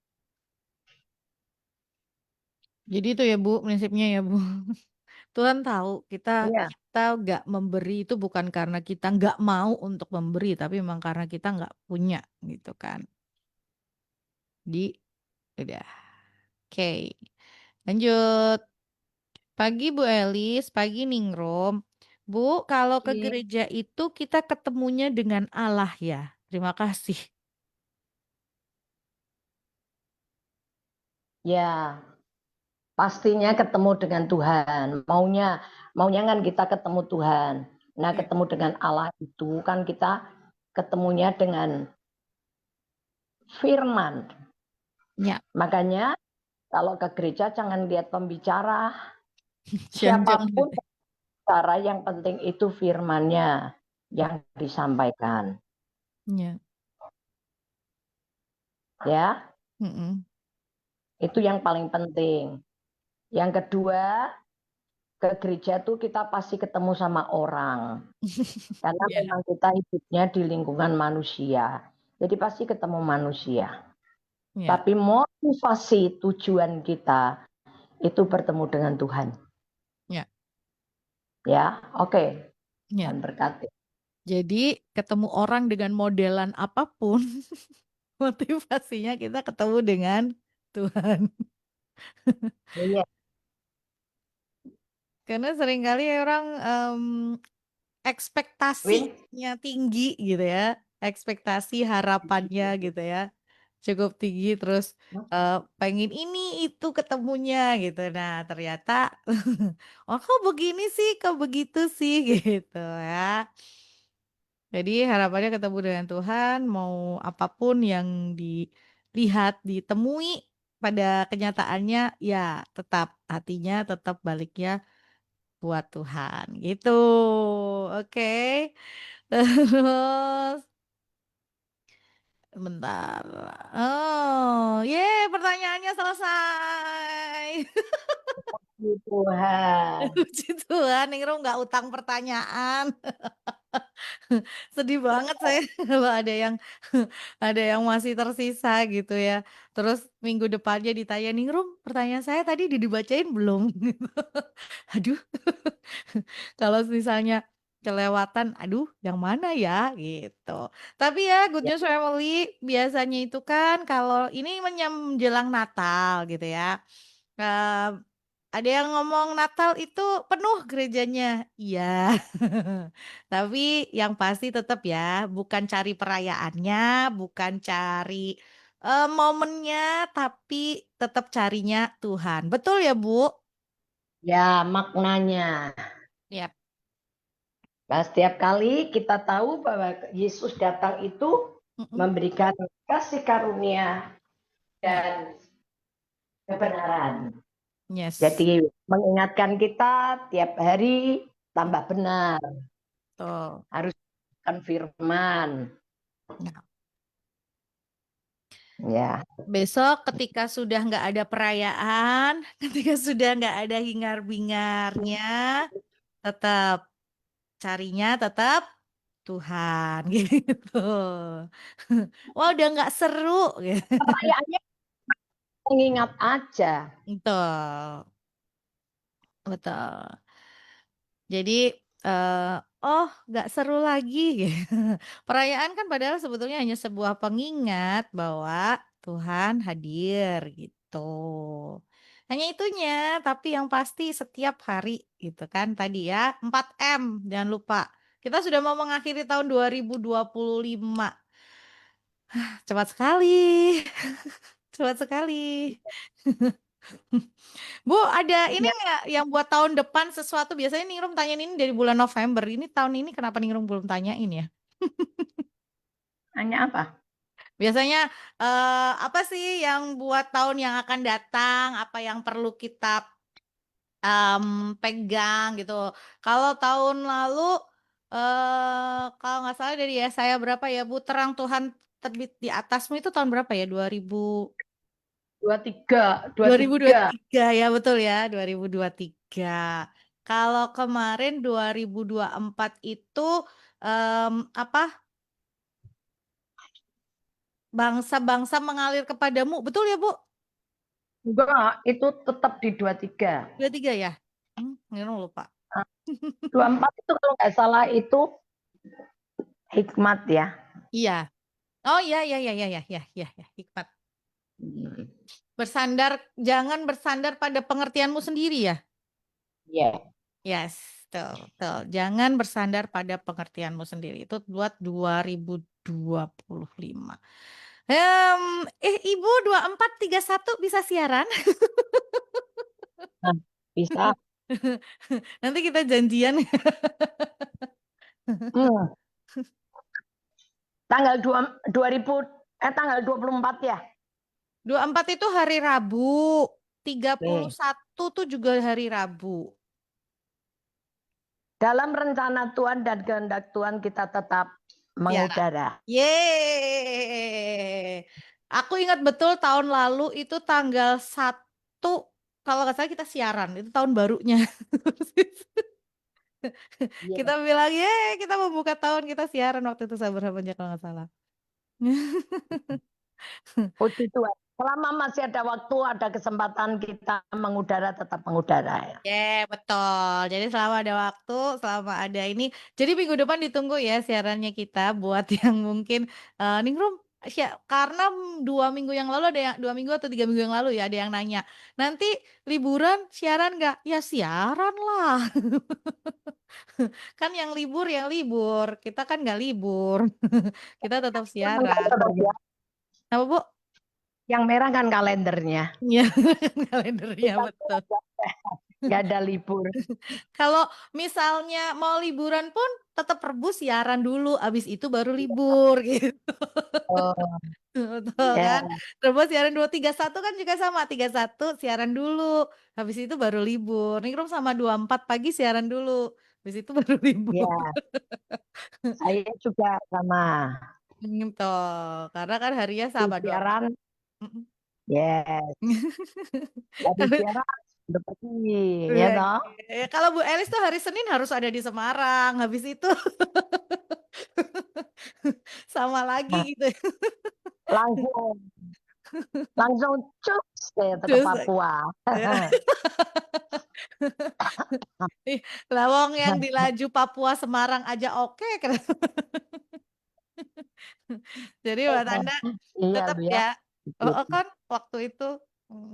Jadi itu ya Bu, prinsipnya ya Bu. Tuhan tahu kita Iya, kita nggak memberi itu bukan karena kita nggak mau untuk memberi, tapi memang karena kita nggak punya gitu kan. Di udah. Oke. Lanjut. Pagi Bu Elis, pagi Ningrum. Bu, kalau ke gereja itu kita ketemunya dengan Allah ya. Terima kasih. ya pastinya ketemu dengan Tuhan. Maunya kan kita ketemu Tuhan. Nah, Ya. ketemu dengan Allah itu kan kita ketemunya dengan firman. Ya. Makanya kalau ke gereja jangan lihat pembicara, Jangan-jangan. siapapun cara yang penting itu firmannya yang disampaikan. Ya. Ya, Mm-mm. itu yang paling penting. Yang kedua, ke gereja tuh kita pasti ketemu sama orang. Karena Ya. memang kita hidupnya di lingkungan manusia. Jadi pasti ketemu manusia. Ya. Tapi motivasi tujuan kita itu bertemu dengan Tuhan. Ya. Ya, oke. Ya. Tuhan berkati. Jadi ketemu orang dengan modelan apapun, motivasinya kita ketemu dengan Tuhan. Iya. Karena seringkali orang Win. ekspektasinya tinggi gitu ya, ekspektasi harapannya gitu ya, cukup tinggi terus pengen ini itu ketemunya gitu. Nah ternyata, oh kok begini sih, kok begitu sih gitu ya. Jadi harapannya ketemu dengan Tuhan, mau apapun yang dilihat, ditemui pada kenyataannya, ya tetap hatinya tetap baliknya buat Tuhan gitu. Oke. Terus bentar. Oh, pertanyaannya selesai. Puji Tuhan. Puji Tuhan, Ningrum nggak utang pertanyaan. Sedih banget saya kalau ada yang ada yang masih tersisa gitu ya. Terus minggu depannya ditanya, Ningrum, pertanyaan saya tadi dibacain belum? Aduh, kalau misalnya kelewatan, aduh, yang mana ya gitu. Tapi ya, Good Ya, News Family biasanya itu kan kalau ini menjelang Natal gitu ya. Eh, ada yang ngomong Natal itu penuh gerejanya. Iya. Tapi yang pasti tetap ya, bukan cari perayaannya, bukan cari momennya, tapi tetap carinya Tuhan. Betul ya, Bu? ya maknanya. Yap. Nah, setiap kali kita tahu bahwa Yesus datang itu Mm-mm. memberikan kasih karunia Yap. dan kebenaran. Yes. Jadi mengingatkan kita tiap hari tambah benar, Tuh. harus firman. Nah, Ya, besok ketika sudah nggak ada perayaan, ketika sudah nggak ada hingar-bingarnya, tetap carinya tetap Tuhan gitu. Wah, udah nggak seru gitu. perayaannya mengingat aja. Betul, betul. Jadi oh nggak seru lagi. Perayaan kan padahal sebetulnya hanya sebuah pengingat bahwa Tuhan hadir gitu. Hanya itunya, tapi yang pasti setiap hari gitu kan tadi ya 4M jangan lupa. Kita sudah mau mengakhiri tahun 2025. Cepat sekali. Cepat sekali. Bu, ada ini Ya, nggak yang buat tahun depan sesuatu? Biasanya Ningrum tanyain ini dari bulan November. Ini tahun ini kenapa Ningrum belum tanyain ya? hanya apa? Biasanya apa sih yang buat tahun yang akan datang? Apa yang perlu kita pegang gitu? Kalau tahun lalu, kalau nggak salah dari ya saya berapa ya Bu? Terang Tuhan terbit di atasmu itu tahun berapa ya? 23, 23. 2023 ya betul ya 2023. Kalau kemarin 2024 itu apa bangsa-bangsa mengalir kepadamu betul ya Bu? Enggak, itu tetap di 23. 23 ya? Nggak lupa. 24 itu kalau nggak salah itu hikmat ya. Iya. Oh iya iya iya iya iya iya iya ya, hikmat. Hmm. Bersandar jangan bersandar pada pengertianmu sendiri ya. Ya. Yes, betul, betul. Jangan bersandar pada pengertianmu sendiri. Itu buat 2025. Ibu 2431 bisa siaran? Nah, bisa. Nanti kita janjian. Hmm. Tanggal 24 ya. 24 itu hari Rabu. tiga puluh Oke. satu tuh juga hari Rabu. Dalam rencana Tuhan dan kehendak Tuhan kita tetap Siaran. mengudara. Yeay. Aku ingat betul tahun lalu itu tanggal 1, kalau nggak salah kita siaran. Itu tahun barunya. Iya. Kita bilang, kita membuka tahun kita siaran waktu itu sabar-sabarnya kalau nggak salah. Puji Tuhan. Selama masih ada waktu, ada kesempatan kita mengudara, tetap mengudara ya. Betul. Jadi selama ada waktu, selama ada ini. Jadi minggu depan ditunggu ya siarannya kita buat yang mungkin Ningrum. Karena 2 minggu yang lalu ada yang 2 minggu atau 3 minggu yang lalu ya ada yang nanya. Nanti liburan siaran nggak? Ya siaran lah. Kan yang libur. Kita kan nggak libur. Kita tetap siaran. Apa Bu? Yang merah kan kalendernya. Ya, kalendernya Kita betul. nggak ada libur. Kalau misalnya mau liburan pun tetap rebus siaran dulu, abis itu baru libur gitu. Oh, Betul ya. kan? Rebus siaran 231 kan juga sama, 31 siaran dulu, habis itu baru libur. Ningrum sama 24 pagi siaran dulu. habis itu baru libur. Ya, saya juga sama. Gitu, karena kan harinya sama Habis 24. siaran, Mhm. yes. Habis Tapi siaran udah pergi, ya iya, toh? ya kalau Bu Elis tuh hari Senin harus ada di Semarang, habis itu sama lagi Nah, gitu. langsung langsung cus gitu ke Terus Papua. ya. Ih, lawang yang di laju Papua Semarang aja oke. Jadi Mbak Tanda Iya tetap lu ya. ya, heeh Gitu. kan waktu itu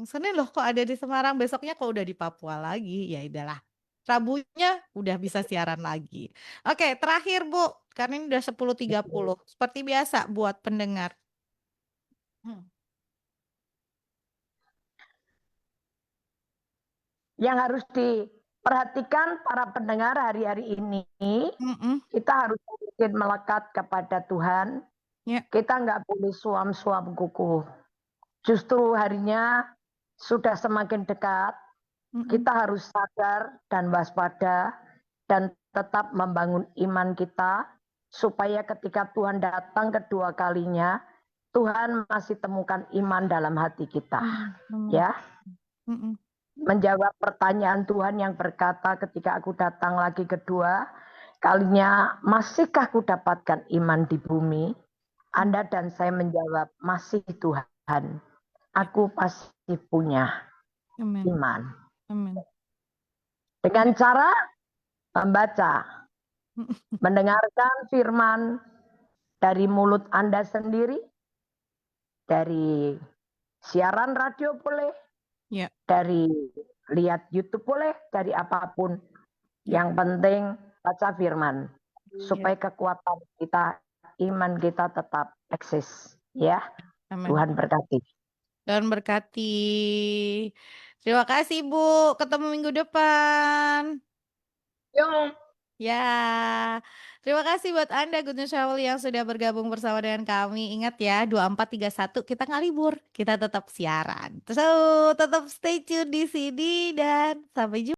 Senin loh kok ada di Semarang, besoknya kok udah di Papua lagi. Ya udahlah. Rabunya udah bisa siaran lagi. Oke, terakhir Bu, karena ini udah 10.30. Seperti biasa buat pendengar. Hmm. Yang harus diperhatikan para pendengar hari-hari ini, Mm-mm. kita harus semakin melekat kepada Tuhan. Ya. Kita nggak boleh suam-suam kuku. Justru harinya sudah semakin dekat. Mm-mm. Kita harus sadar dan waspada dan tetap membangun iman kita supaya ketika Tuhan datang kedua kalinya, Tuhan masih temukan iman dalam hati kita. Amin. Amin. Ya, Mm-mm. menjawab pertanyaan Tuhan yang berkata ketika aku datang lagi kedua kalinya, masihkah ku dapatkan iman di bumi? Anda dan saya menjawab, masih Tuhan. Ya. Aku pasti punya Amin. iman. Amin. Dengan cara membaca, mendengarkan firman dari mulut Anda sendiri, dari siaran radio boleh, Ya. dari lihat YouTube boleh, dari apapun. Ya. Yang penting baca firman Ya. supaya kekuatan kita, iman kita tetap eksis. Ya, Amin. Tuhan berkati. Dan berkati. Terima kasih Bu, ketemu minggu depan. Yuk. Ya, terima kasih buat Anda Good News Family yang sudah bergabung bersama dengan kami. Ingat ya, 2431 kita nggak libur, kita tetap siaran. So, tetap stay tune di sini dan sampai jumpa.